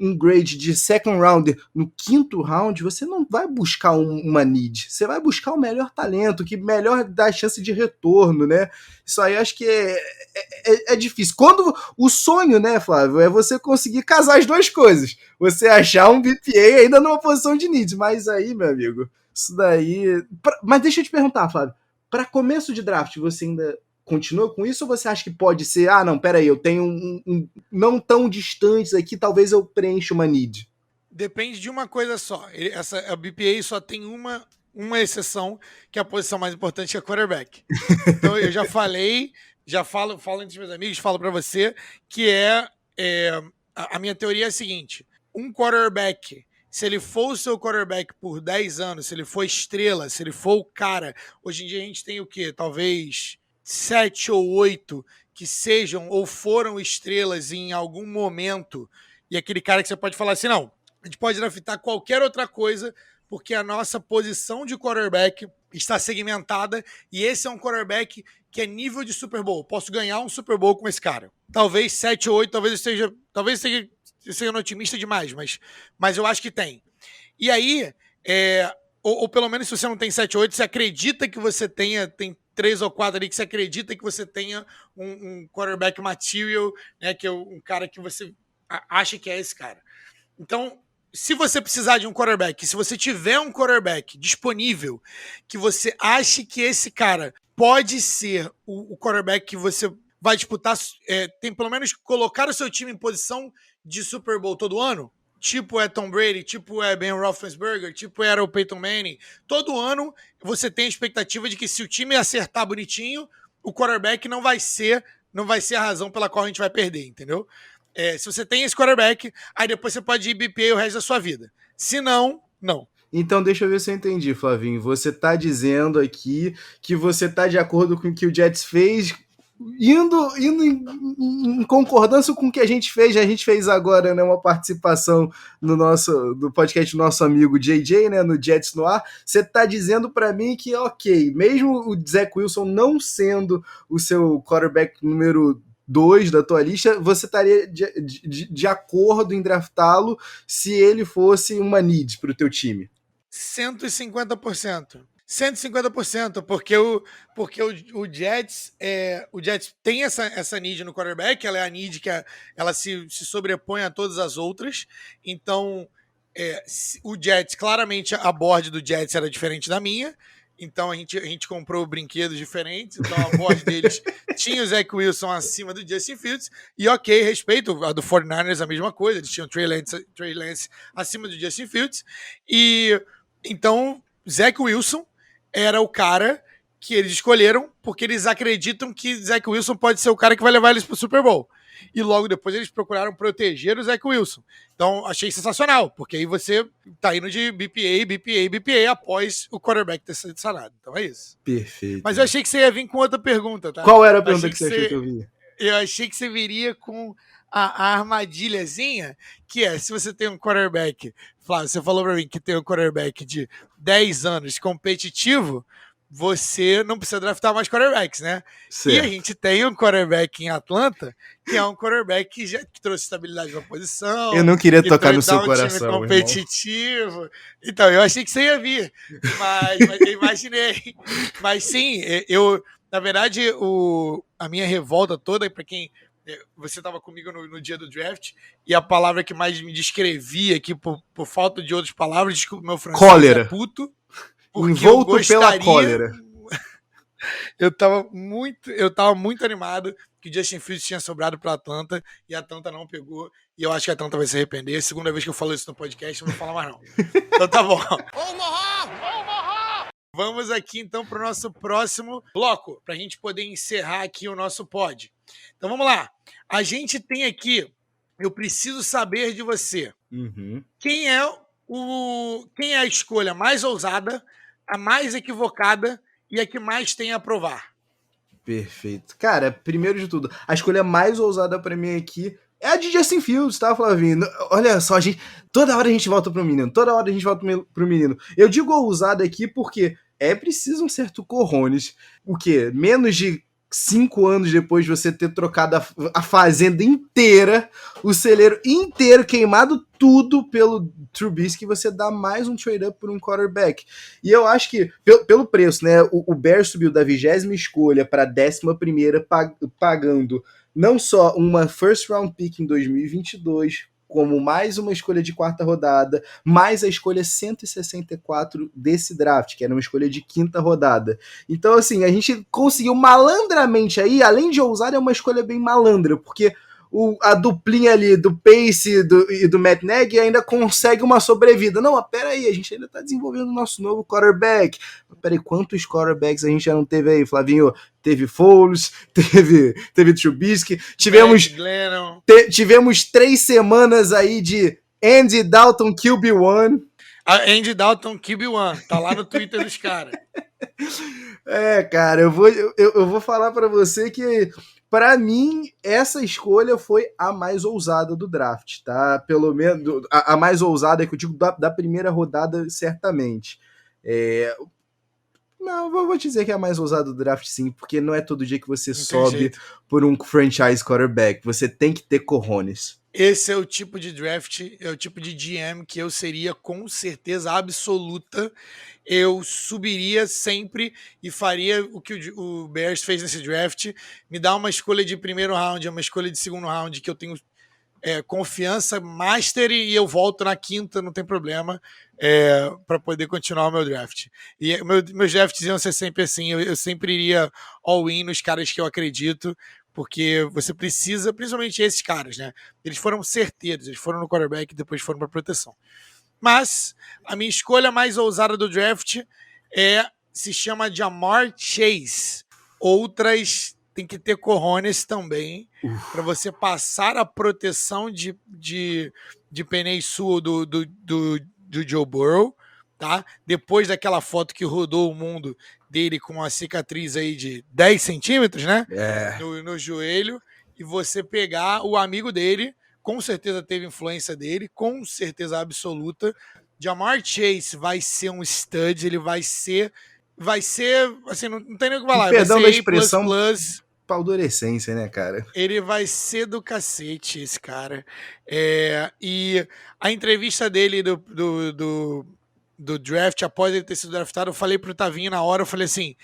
um grade de second round no quinto round, você não vai buscar uma need, você vai buscar o melhor talento, que melhor dá chance de retorno, né? Isso aí acho que é difícil. Quando o sonho, né, Flávio, é você conseguir casar as 2 coisas. Você achar um BPA ainda numa posição de need, mas aí, meu amigo, isso daí... Mas deixa eu te perguntar, Flávio, para começo de draft, você ainda continua com isso ou você acha que pode ser, não, peraí, eu tenho um não tão distantes aqui, talvez eu preencha uma need? Depende de uma coisa só. A BPA só tem uma exceção, que é a posição mais importante, que é quarterback. Então eu já falo entre meus amigos, falo para você, que a minha teoria é a seguinte: um quarterback, se ele for o seu quarterback por 10 anos, se ele for estrela, se ele for o cara, hoje em dia a gente tem o quê? Talvez 7 ou 8 que sejam ou foram estrelas em algum momento, e aquele cara que você pode falar assim, não, a gente pode draftar qualquer outra coisa porque a nossa posição de quarterback está segmentada e esse é um quarterback que é nível de Super Bowl. Posso ganhar um Super Bowl com esse cara. Talvez 7 ou 8, talvez eu seja otimista demais, mas eu acho que tem. E aí, ou pelo menos se você não tem 7 ou 8, você acredita que você tem 3 ou 4 ali, que você acredita que você tenha um quarterback material, né, que é um cara que você acha que é esse cara. Então, se você precisar de um quarterback, se você tiver um quarterback disponível, que você ache que esse cara pode ser o quarterback que você vai disputar, tem pelo menos colocar o seu time em posição de Super Bowl todo ano, tipo é Tom Brady, tipo é Ben Roethlisberger, tipo era o Peyton Manning, todo ano você tem a expectativa de que se o time acertar bonitinho, o quarterback não vai ser a razão pela qual a gente vai perder, entendeu? Se você tem esse quarterback, aí depois você pode ir BPA o resto da sua vida. Se não, não. Então, deixa eu ver se eu entendi, Flavinho. Você tá dizendo aqui que você tá de acordo com o que o Jets fez, indo em concordância com o que a gente fez agora, né, uma participação do podcast do nosso amigo JJ, né, no Jets no Ar. Você tá dizendo para mim que, ok, mesmo o Zach Wilson não sendo o seu quarterback número 2 da tua lista, você estaria de acordo em draftá-lo se ele fosse uma need para o teu time? 150%. 150%, porque o Jets tem essa need no quarterback, ela é a need que ela se sobrepõe a todas as outras. Então, o Jets, claramente a board do Jets era diferente da minha. Então a gente comprou brinquedos diferentes. Então a board deles tinha o Zach Wilson acima do Justin Fields. E ok, respeito. A do 49ers a mesma coisa. Eles tinham Trey Lance acima do Justin Fields. E então Zach Wilson era o cara que eles escolheram porque eles acreditam que Zach Wilson pode ser o cara que vai levar eles para o Super Bowl. E logo depois eles procuraram proteger o Zach Wilson. Então, achei sensacional, porque aí você tá indo de BPA após o quarterback ter sido sanado. Então é isso. Perfeito. Mas eu achei que você ia vir com outra pergunta, tá? Qual era a pergunta que você achou que eu vi? Eu achei que você viria com a armadilhazinha, que é, se você tem um quarterback, Flávio, você falou pra mim que tem um quarterback de 10 anos competitivo, você não precisa draftar mais quarterbacks, né? Certo. E a gente tem um quarterback em Atlanta, que é um quarterback que trouxe estabilidade na posição. Eu não queria tocar no seu coração, time competitivo. Irmão. Então, eu achei que você ia vir, mas eu imaginei. Mas sim, na verdade, a minha revolta toda, para quem... Você estava comigo no dia do draft, e a palavra que mais me descrevia aqui, por falta de outras palavras, desculpa, meu francês, cólera. É puto. Envolto pela cólera. Eu tava muito animado que o Justin Fields tinha sobrado para Atlanta e a Atlanta não pegou. E eu acho que a Atlanta vai se arrepender. Segunda vez que eu falo isso no podcast, eu não vou falar mais não. Então tá bom. Vamos aqui então para o nosso próximo bloco, para a gente poder encerrar aqui o nosso pod. Então vamos lá. A gente tem aqui, eu preciso saber de você. Uhum. Quem é a escolha mais ousada, a mais equivocada e a que mais tem a provar? Perfeito. Cara, primeiro de tudo, a escolha mais ousada pra mim aqui é a de Justin Fields, tá, Flavinho? Olha só, toda hora a gente volta pro menino. Eu digo ousada aqui porque é preciso um certo cojones. O quê? Menos de 5 anos depois de você ter trocado a fazenda inteira, o celeiro inteiro, queimado tudo pelo Trubisky, você dá mais um trade-up por um quarterback. E eu acho que, pelo preço, né, o Bears subiu da 20ª escolha para a 11ª, pagando não só uma first round pick em 2022, como mais uma escolha de 4ª rodada, mais a escolha 164 desse draft, que era uma escolha de 5ª rodada. Então, assim, a gente conseguiu malandramente aí, além de ousar, é uma escolha bem malandra, porque a duplinha ali do Pace e do Matt Nagy ainda consegue uma sobrevida. Não, mas peraí, a gente ainda tá desenvolvendo o nosso novo quarterback. Peraí, quantos quarterbacks a gente já não teve aí, Flavinho? Teve Foles, teve Trubisky, tivemos 3 semanas aí de Andy Dalton QB1. Andy Dalton QB1, tá lá no Twitter dos caras. Cara, eu vou falar pra você que Pra mim, essa escolha foi a mais ousada do draft, tá? Pelo menos a mais ousada, que eu digo da primeira rodada, certamente. Não, vou te dizer que é a mais ousada do draft, sim, porque não é todo dia que você sobe por um franchise quarterback. Você tem que ter cojones. Esse é o tipo de draft, é o tipo de GM que eu seria com certeza absoluta. Eu subiria sempre e faria o que o Bears fez nesse draft. Me dá uma escolha de primeiro round, uma escolha de segundo round que eu tenho confiança master e eu volto na quinta, não tem problema, para poder continuar o meu draft. E meus drafts iam ser sempre assim, eu sempre iria all-in nos caras que eu acredito, porque você precisa, principalmente esses caras, né? Eles foram certeiros, eles foram no quarterback e depois foram para proteção. Mas a minha escolha mais ousada do draft se chama Ja'Marr Chase. Outras tem que ter cojones também para você passar a proteção de Penei Sewell do Joe Burrow, tá? Depois daquela foto que rodou o mundo dele com uma cicatriz aí de 10 centímetros, né? No joelho, e você pegar o amigo dele, com certeza teve influência dele, com certeza absoluta. Ja'Marr Chase vai ser um stud, ele vai ser, assim, não tem nem o que falar. Perdão da expressão, paldurecência, né, cara? Ele vai ser do cacete, esse cara. E a entrevista dele do draft, após ele ter sido draftado, eu falei pro Tavinho na hora, eu falei assim,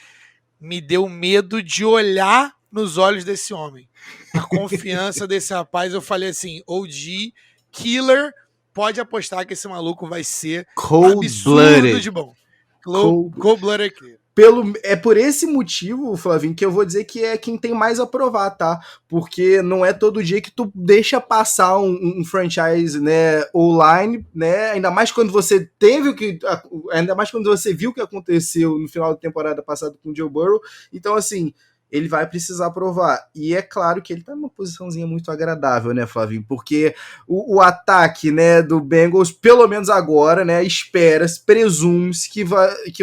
me deu medo de olhar nos olhos desse homem. A confiança desse rapaz, eu falei assim, OG, killer, pode apostar que esse maluco vai ser absurdo de bom. Cold-blooded killer. É por esse motivo, Flavinho, que eu vou dizer que é quem tem mais a provar, tá? Porque não é todo dia que tu deixa passar um franchise, né, online, né? Ainda mais quando você viu o que aconteceu no final da temporada passada com o Joe Burrow. Então, assim, ele vai precisar provar. E é claro que ele tá numa posiçãozinha muito agradável, né, Flavinho? Porque o ataque, né, do Bengals, pelo menos agora, né, presume-se que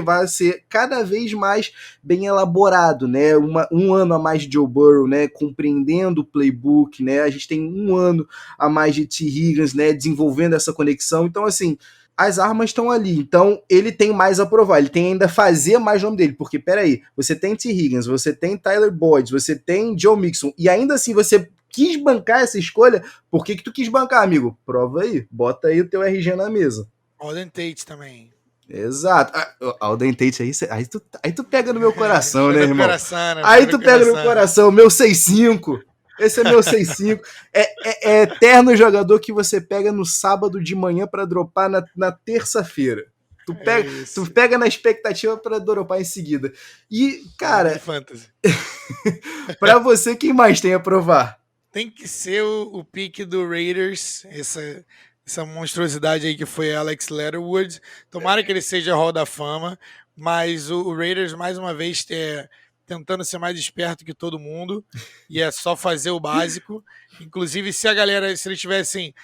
vai ser cada vez mais bem elaborado, né? Um ano a mais de Joe Burrow, né, compreendendo o playbook, né? A gente tem um ano a mais de T. Higgins, né, desenvolvendo essa conexão. Então, assim, as armas estão ali, então ele tem mais a provar, ele tem ainda a fazer mais nome dele, porque peraí, você tem T. Higgins, você tem Tyler Boyd, você tem Joe Mixon, e ainda assim você quis bancar essa escolha. Por que tu quis bancar, amigo? Prova aí, bota aí o teu RG na mesa. Auden Tate também. Exato. Auden Tate aí tu pega no meu coração, né, irmão? Coração, aí tu pega no meu coração, meu 6'5". Esse é meu 6'5". É eterno jogador que você pega no sábado de manhã pra dropar na terça-feira. Tu pega na expectativa pra dropar em seguida. E, cara, pra você, quem mais tem a provar? Tem que ser o pique do Raiders, essa monstruosidade aí que foi Alex Leatherwood. Tomara que ele seja Hall da Fama, mas o Raiders, mais uma vez, tentando ser mais esperto que todo mundo, e é só fazer o básico. Inclusive, se eles tivessem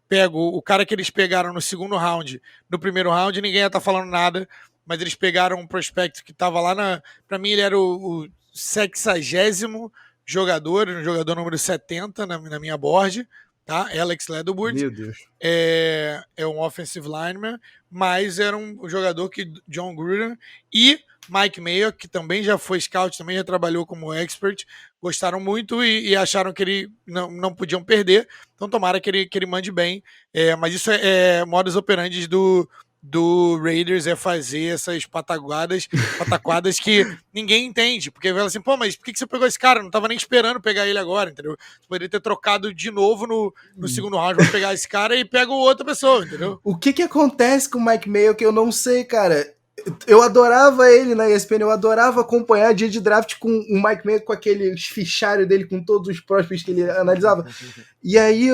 pego o cara que eles pegaram no segundo round, no primeiro round, ninguém ia estar falando nada, mas eles pegaram um prospecto que estava lá para mim ele era o 60º jogador, um jogador número 70 na minha board, tá? Alex Leatherwood. Meu Deus. É um offensive lineman, mas era um jogador que John Gruden e Mike Mayo, que também já foi scout, também já trabalhou como expert, gostaram muito e acharam que ele não podiam perder, então tomara que ele mande bem. Mas isso é modus operandi do Raiders, é fazer essas pataquadas que ninguém entende, porque fala assim, pô, mas por que você pegou esse cara? Não tava nem esperando pegar ele agora, entendeu? Você poderia ter trocado de novo no segundo round pra pegar esse cara e pega outra pessoa, entendeu? O que acontece com o Mike Mayo que eu não sei, cara? Eu adorava ele na ESPN, eu adorava acompanhar dia de draft com o Mike Mayo, com aquele fichário dele, com todos os prospects que ele analisava. E aí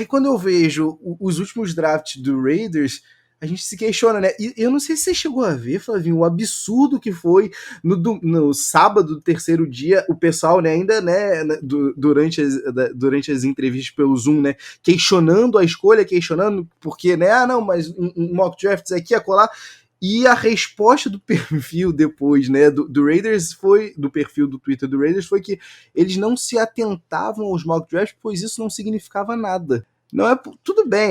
quando eu vejo os últimos drafts do Raiders, a gente se questiona, né? E eu não sei se você chegou a ver, Flavinho, o absurdo que foi no sábado do terceiro dia, o pessoal, né, ainda, né, durante as entrevistas pelo Zoom, né, questionando a escolha, porque, né, não, mas um mock drafts aqui, acolá. E a resposta do perfil depois, né, do Raiders foi, do perfil do Twitter do Raiders, foi que eles não se atentavam aos mock drafts, pois isso não significava nada. Não é tudo bem,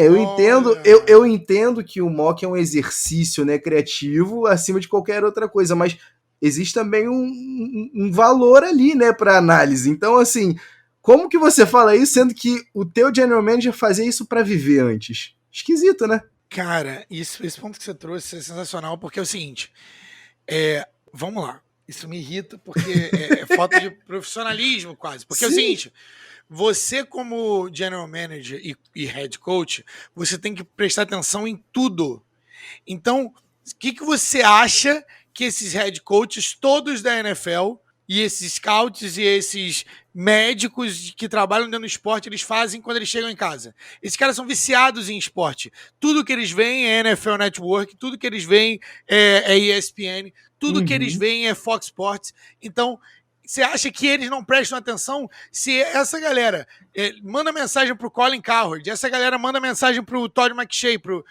eu entendo que o mock é um exercício, né, criativo acima de qualquer outra coisa, mas existe também um valor ali, né, para análise. Então, assim, como que você fala isso, sendo que o teu general manager fazia isso para viver antes? Esquisito, né? Cara, esse ponto que você trouxe é sensacional, porque é o seguinte, vamos lá, isso me irrita porque é falta de profissionalismo quase, porque é o seguinte, você como general manager e head coach, você tem que prestar atenção em tudo. Então, o que você acha que esses head coaches todos da NFL e esses scouts e esses médicos que trabalham dentro do esporte, eles fazem quando eles chegam em casa? Esses caras são viciados em esporte. Tudo que eles veem é NFL Network, tudo que eles veem é ESPN, tudo que eles veem é Fox Sports. Então, você acha que eles não prestam atenção? Se essa galera manda mensagem pro Colin Cowherd, essa galera manda mensagem pro Todd McShay, pro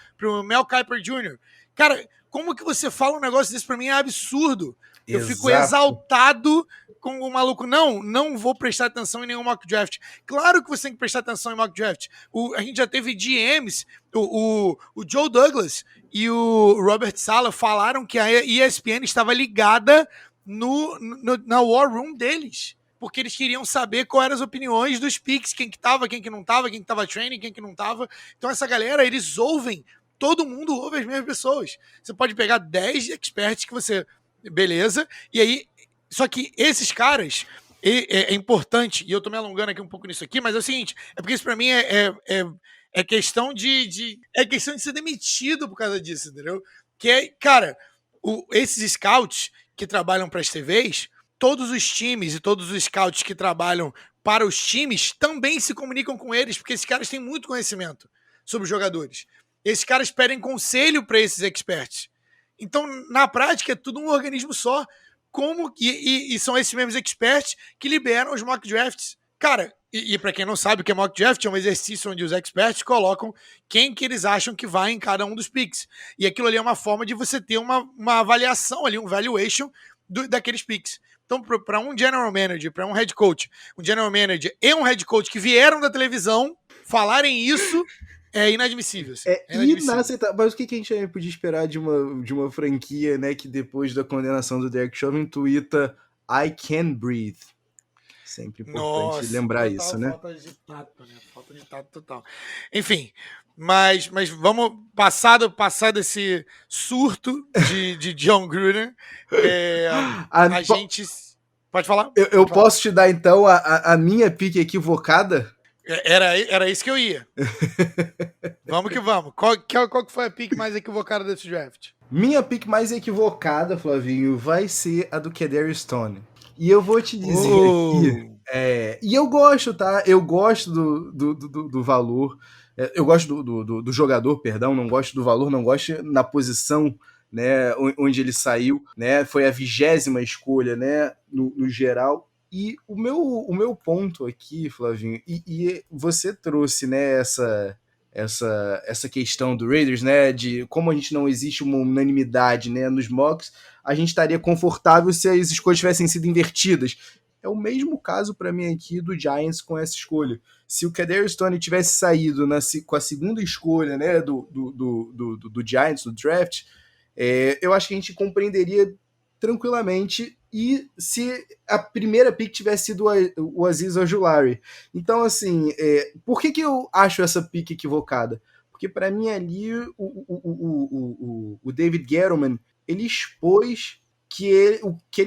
Mel Kiper Jr., cara, como que você fala um negócio desse pra mim? É absurdo. Eu fico exaltado com o maluco. Não vou prestar atenção em nenhum mock draft. Claro que você tem que prestar atenção em mock draft. A gente já teve GMs, o Joe Douglas e o Robert Saleh falaram que a ESPN estava ligada na War Room deles. Porque eles queriam saber quais eram as opiniões dos picks, quem que tava, quem que não tava, quem que tava training, quem que não tava. Então essa galera, eles ouvem. Todo mundo ouve as mesmas pessoas. Você pode pegar 10 experts que você... Beleza. E aí... Só que esses caras... É importante, e eu tô me alongando aqui um pouco nisso aqui, mas é o seguinte, é porque isso pra mim é questão é questão de ser demitido por causa disso, entendeu? Que é, cara, esses scouts que trabalham para as TVs, todos os times e todos os scouts que trabalham para os times também se comunicam com eles, porque esses caras têm muito conhecimento sobre os jogadores. Esses caras pedem conselho para esses experts. Então, na prática, é tudo um organismo só. E são esses mesmos experts que liberam os mock drafts. Cara, e para quem não sabe o que é mock draft, é um exercício onde os experts colocam quem que eles acham que vai em cada um dos picks. E aquilo ali é uma forma de você ter uma avaliação ali, um valuation daqueles picks. Então, para um general manager, para um head coach, um general manager e um head coach que vieram da televisão falarem isso... É inadmissível. Assim. Inaceitável. Mas o que a gente podia esperar de uma franquia, né, que depois da condenação do Derek Chauvin tuita I can breathe. Sempre importante lembrar isso, né? Falta de tato total. Enfim, mas vamos passar desse surto de John Gruden. A gente... Pode falar? Eu posso te dar, então, a minha pique equivocada? Era isso que eu ia. Vamos que vamos. Qual que foi a pick mais equivocada desse draft? Minha pick mais equivocada, Flavinho, vai ser a do Kadarius Toney. E eu vou te dizer aqui... e eu gosto, tá? Eu gosto do valor. Eu gosto do jogador, perdão. Não gosto do valor, não gosto na posição, né, onde ele saiu. Né? Foi a 20ª escolha, né, no geral. E o meu ponto aqui, Flavinho, e você trouxe, né, essa questão do Raiders, né, de como a gente não existe uma unanimidade, né, nos mocks, a gente estaria confortável se as escolhas tivessem sido invertidas. É o mesmo caso para mim aqui do Giants com essa escolha. Se o Kadarius Toney tivesse saído com a segunda escolha, né, do Giants, do draft, eu acho que a gente compreenderia tranquilamente, e se a primeira pick tivesse sido o Azeez Ojulari. Então, assim, por que eu acho essa pick equivocada? Porque para mim ali o David Gettleman, ele expôs que ele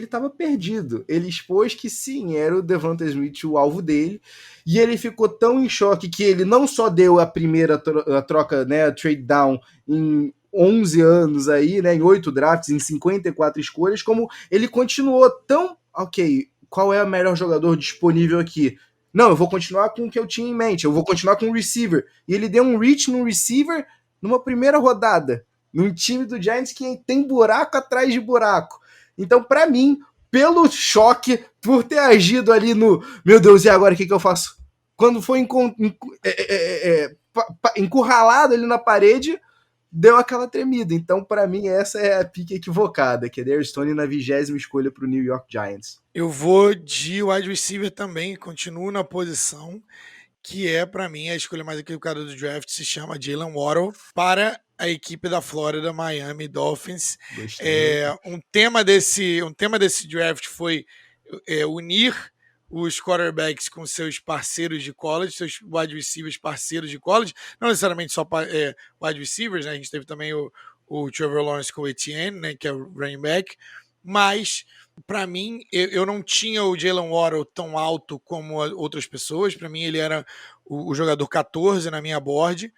estava perdido. Ele expôs que sim, era o Devonta Smith o alvo dele, e ele ficou tão em choque que ele não só deu a primeira troca, né, a trade down em 11 anos aí, né, em 8 drafts, em 54 escolhas, como ele continuou tão, ok, qual é o melhor jogador disponível aqui? Não, eu vou continuar com o que eu tinha em mente, eu vou continuar com o receiver. E ele deu um reach no receiver numa primeira rodada, num time do Giants que tem buraco atrás de buraco. Então, para mim, pelo choque, por ter agido ali no, meu Deus, e agora o que eu faço? Quando foi encurralado ali na parede, deu aquela tremida. Então, para mim, essa é a pique equivocada, que é Darius Toney na 20ª escolha para o New York Giants. Eu vou de wide receiver também, continuo na posição, que é, para mim, a escolha mais equivocada do draft, se chama Jalen Waddle, para a equipe da Florida Miami Dolphins. Um tema desse draft foi unir os quarterbacks com seus parceiros de college, seus wide receivers parceiros de college, não necessariamente só wide receivers, né? A gente teve também o Trevor Lawrence com o Etienne, né, que é o running back, mas para mim, eu não tinha o Jalen Waddle tão alto como outras pessoas. Para mim, ele era o jogador 14 na minha board.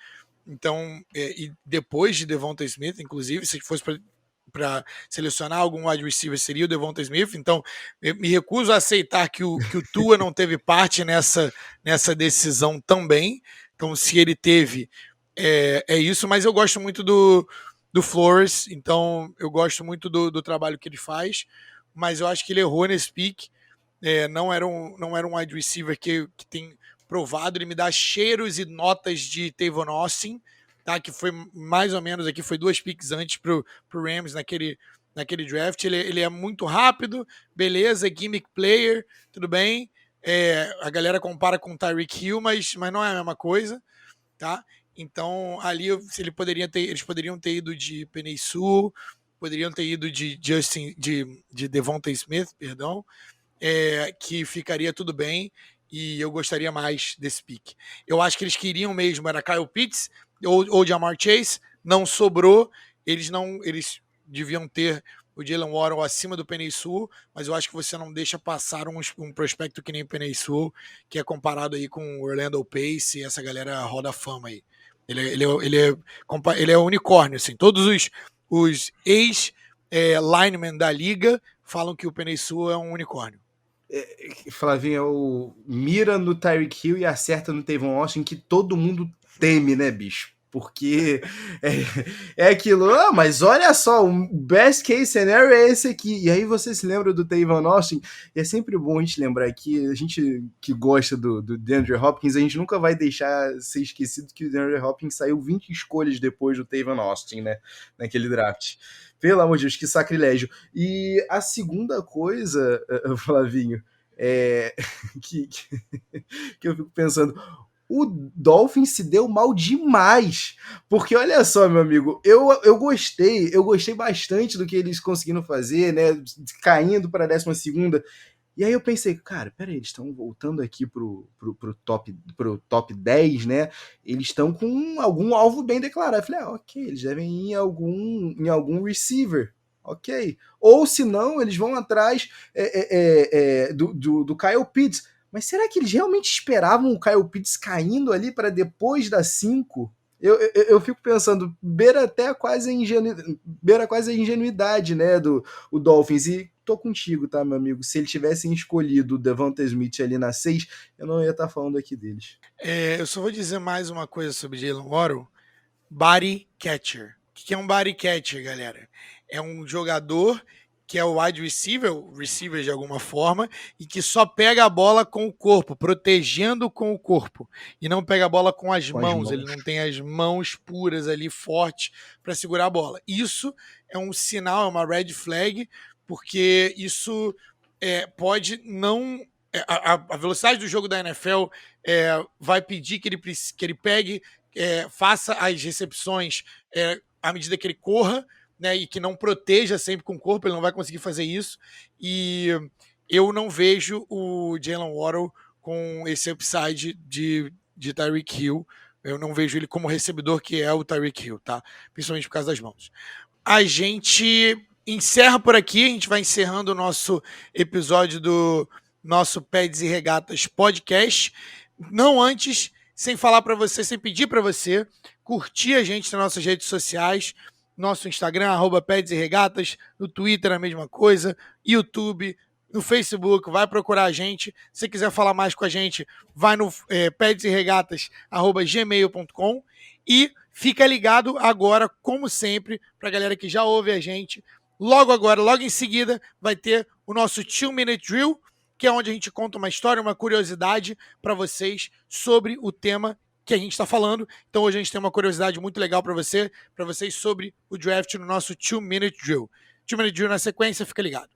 Então, e depois de Devonta Smith, inclusive, se fosse para selecionar algum wide receiver, seria o Devonta Smith. Então, eu me recuso a aceitar que o Tua não teve parte nessa decisão também. Então, se ele teve, é isso. Mas eu gosto muito do Flores. Então, eu gosto muito do trabalho que ele faz. Mas eu acho que ele errou nesse pick. Não era um wide receiver que tem provado. Ele me dá cheiros e notas de Tavon Austin, tá? Que foi mais ou menos aqui, foi 2 picks antes pro Rams naquele draft. Ele é muito rápido, beleza, gimmick player, tudo bem. A galera compara com o Tyreek Hill, mas não é a mesma coisa, tá? Então, ali eles poderiam ter ido de Penei Sewell, poderiam ter ido de Devonta Smith, perdão, que ficaria tudo bem, e eu gostaria mais desse pick. Eu acho que eles queriam mesmo, era Kyle Pitts ou Ja'Marr Chase, não sobrou, eles deviam ter o Jalen Waddle acima do Penei Sewell, mas eu acho que você não deixa passar um prospecto que nem o Penei Sewell, que é comparado aí com o Orlando Pace e essa galera roda fama aí. Ele é um unicórnio, assim, todos os ex-linemen da liga falam que o Penei Sewell é um unicórnio. Flavinho, mira no Tyreek Hill e acerta no Tavon Austin, que todo mundo teme, né, bicho? Porque é aquilo, mas olha só, o best case scenario é esse aqui. E aí você se lembra do Tavon Austin, e é sempre bom a gente lembrar aqui, a gente que gosta do DeAndre Hopkins, a gente nunca vai deixar ser esquecido que o DeAndre Hopkins saiu 20 escolhas depois do Tavon Austin, né, naquele draft. Pelo amor de Deus, que sacrilégio. E a segunda coisa, Flavinho, que eu fico pensando, o Dolphins se deu mal demais, porque olha só, meu amigo, eu gostei bastante do que eles conseguiram fazer, né, caindo para a 12ª, e aí eu pensei, cara, peraí, eles estão voltando aqui pro top 10, né, eles estão com algum alvo bem declarado. Eu falei, ok, eles devem ir em algum receiver, ok, ou se não, eles vão atrás do Kyle Pitts. Mas será que eles realmente esperavam o Kyle Pitts caindo ali para depois da 5? Eu fico pensando, beira quase a ingenuidade, né, do Dolphins. E tô contigo, tá, meu amigo? Se eles tivessem escolhido o Devonta Smith ali na 6, eu não ia estar falando aqui deles. Eu só vou dizer mais uma coisa sobre Jalen Waddle. Body catcher. O que é um body catcher, galera? É um jogador que é o wide receiver, o receiver de alguma forma, e que só pega a bola com o corpo, protegendo com o corpo, e não pega a bola com as mãos. Ele não tem as mãos puras ali, fortes, para segurar a bola. Isso é um sinal, é uma red flag, porque isso pode não... A velocidade do jogo da NFL vai pedir que ele pegue, faça as recepções à medida que ele corra, né, e que não proteja sempre com o corpo, ele não vai conseguir fazer isso. E eu não vejo o Jalen Waddle com esse upside de Tyreek Hill. Eu não vejo ele como recebedor que é o Tyreek Hill, tá? Principalmente por causa das mãos. A gente encerra por aqui, a gente vai encerrando o nosso episódio do nosso Pads e Regatas podcast. Não antes, sem falar para você, sem pedir para você curtir a gente nas nossas redes sociais, nosso Instagram, @Pads e Regatas, no Twitter a mesma coisa, YouTube, no Facebook, vai procurar a gente. Se quiser falar mais com a gente, vai no padseregatas@gmail.com e fica ligado agora, como sempre, para a galera que já ouve a gente. Logo em seguida, vai ter o nosso 2-Minute Drill, que é onde a gente conta uma história, uma curiosidade para vocês sobre o tema que a gente está falando. Então hoje a gente tem uma curiosidade muito legal para vocês sobre o draft no nosso 2-Minute Drill. 2-Minute Drill na sequência, fica ligado.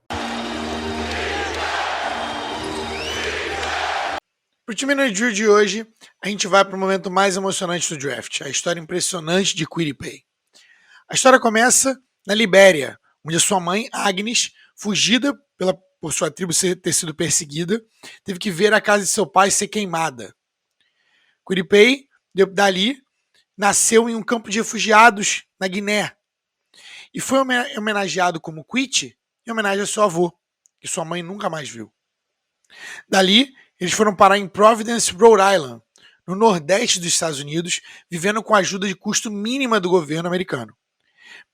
Pro 2-Minute Drill de hoje, a gente vai para o momento mais emocionante do draft, a história impressionante de Kwity Paye. A história começa na Libéria, onde a sua mãe, Agnes, fugida por sua tribo ter sido perseguida, teve que ver a casa de seu pai ser queimada. Kwity Paye, dali, nasceu em um campo de refugiados na Guiné e foi homenageado como Kwity em homenagem ao seu avô, que sua mãe nunca mais viu. Dali, eles foram parar em Providence, Rhode Island, no nordeste dos Estados Unidos, vivendo com a ajuda de custo mínima do governo americano.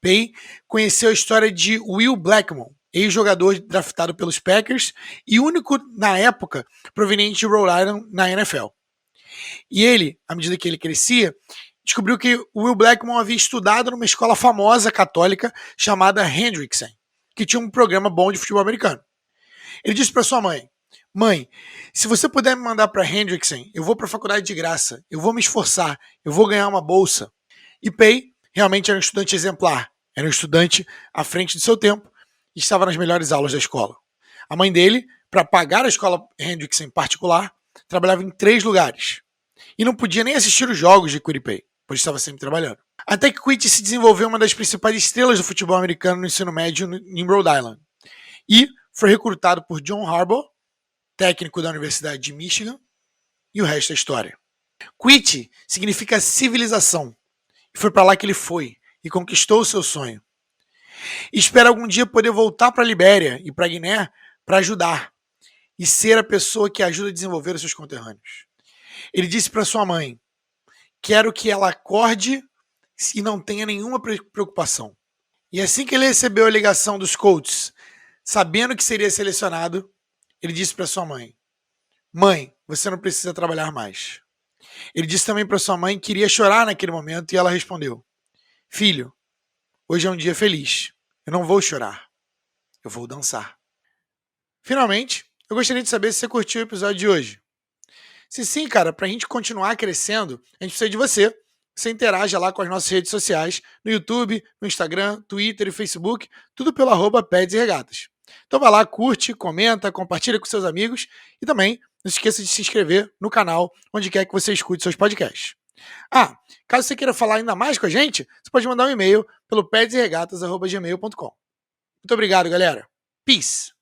Paye conheceu a história de Will Blackmon, ex-jogador draftado pelos Packers e único, na época, proveniente de Rhode Island na NFL. E ele, à medida que ele crescia, descobriu que o Will Blackmon havia estudado numa escola famosa católica chamada Hendrickson, que tinha um programa bom de futebol americano. Ele disse para sua mãe: "Mãe, se você puder me mandar para Hendrickson, eu vou para a faculdade de graça, eu vou me esforçar, eu vou ganhar uma bolsa." E Paye realmente era um estudante exemplar, era um estudante à frente do seu tempo e estava nas melhores aulas da escola. A mãe dele, para pagar a escola Hendrickson em particular, trabalhava em 3 lugares e não podia nem assistir os jogos de Kwity Paye, pois estava sempre trabalhando. Até que Kwity se desenvolveu uma das principais estrelas do futebol americano no ensino médio em Rhode Island e foi recrutado por John Harbaugh, técnico da Universidade de Michigan, e o resto é história. Kwity significa civilização, e foi para lá que ele foi e conquistou o seu sonho. E espera algum dia poder voltar para a Libéria e para a Guiné para ajudar e ser a pessoa que ajuda a desenvolver os seus conterrâneos. Ele disse para sua mãe: "Quero que ela acorde e não tenha nenhuma preocupação." E assim que ele recebeu a ligação dos Colts, sabendo que seria selecionado, ele disse para sua mãe: "Mãe, você não precisa trabalhar mais." Ele disse também para sua mãe que iria chorar naquele momento e ela respondeu: "Filho, hoje é um dia feliz. Eu não vou chorar. Eu vou dançar." Finalmente, eu gostaria de saber se você curtiu o episódio de hoje. Se sim, cara, pra gente continuar crescendo, a gente precisa de você. Você interaja lá com as nossas redes sociais, no YouTube, no Instagram, Twitter e Facebook, tudo pelo @PedsERegatas. Então vai lá, curte, comenta, compartilha com seus amigos e também não se esqueça de se inscrever no canal onde quer que você escute seus podcasts. Caso você queira falar ainda mais com a gente, você pode mandar um e-mail pelo pedseregatas@gmail.com. Muito obrigado, galera. Peace!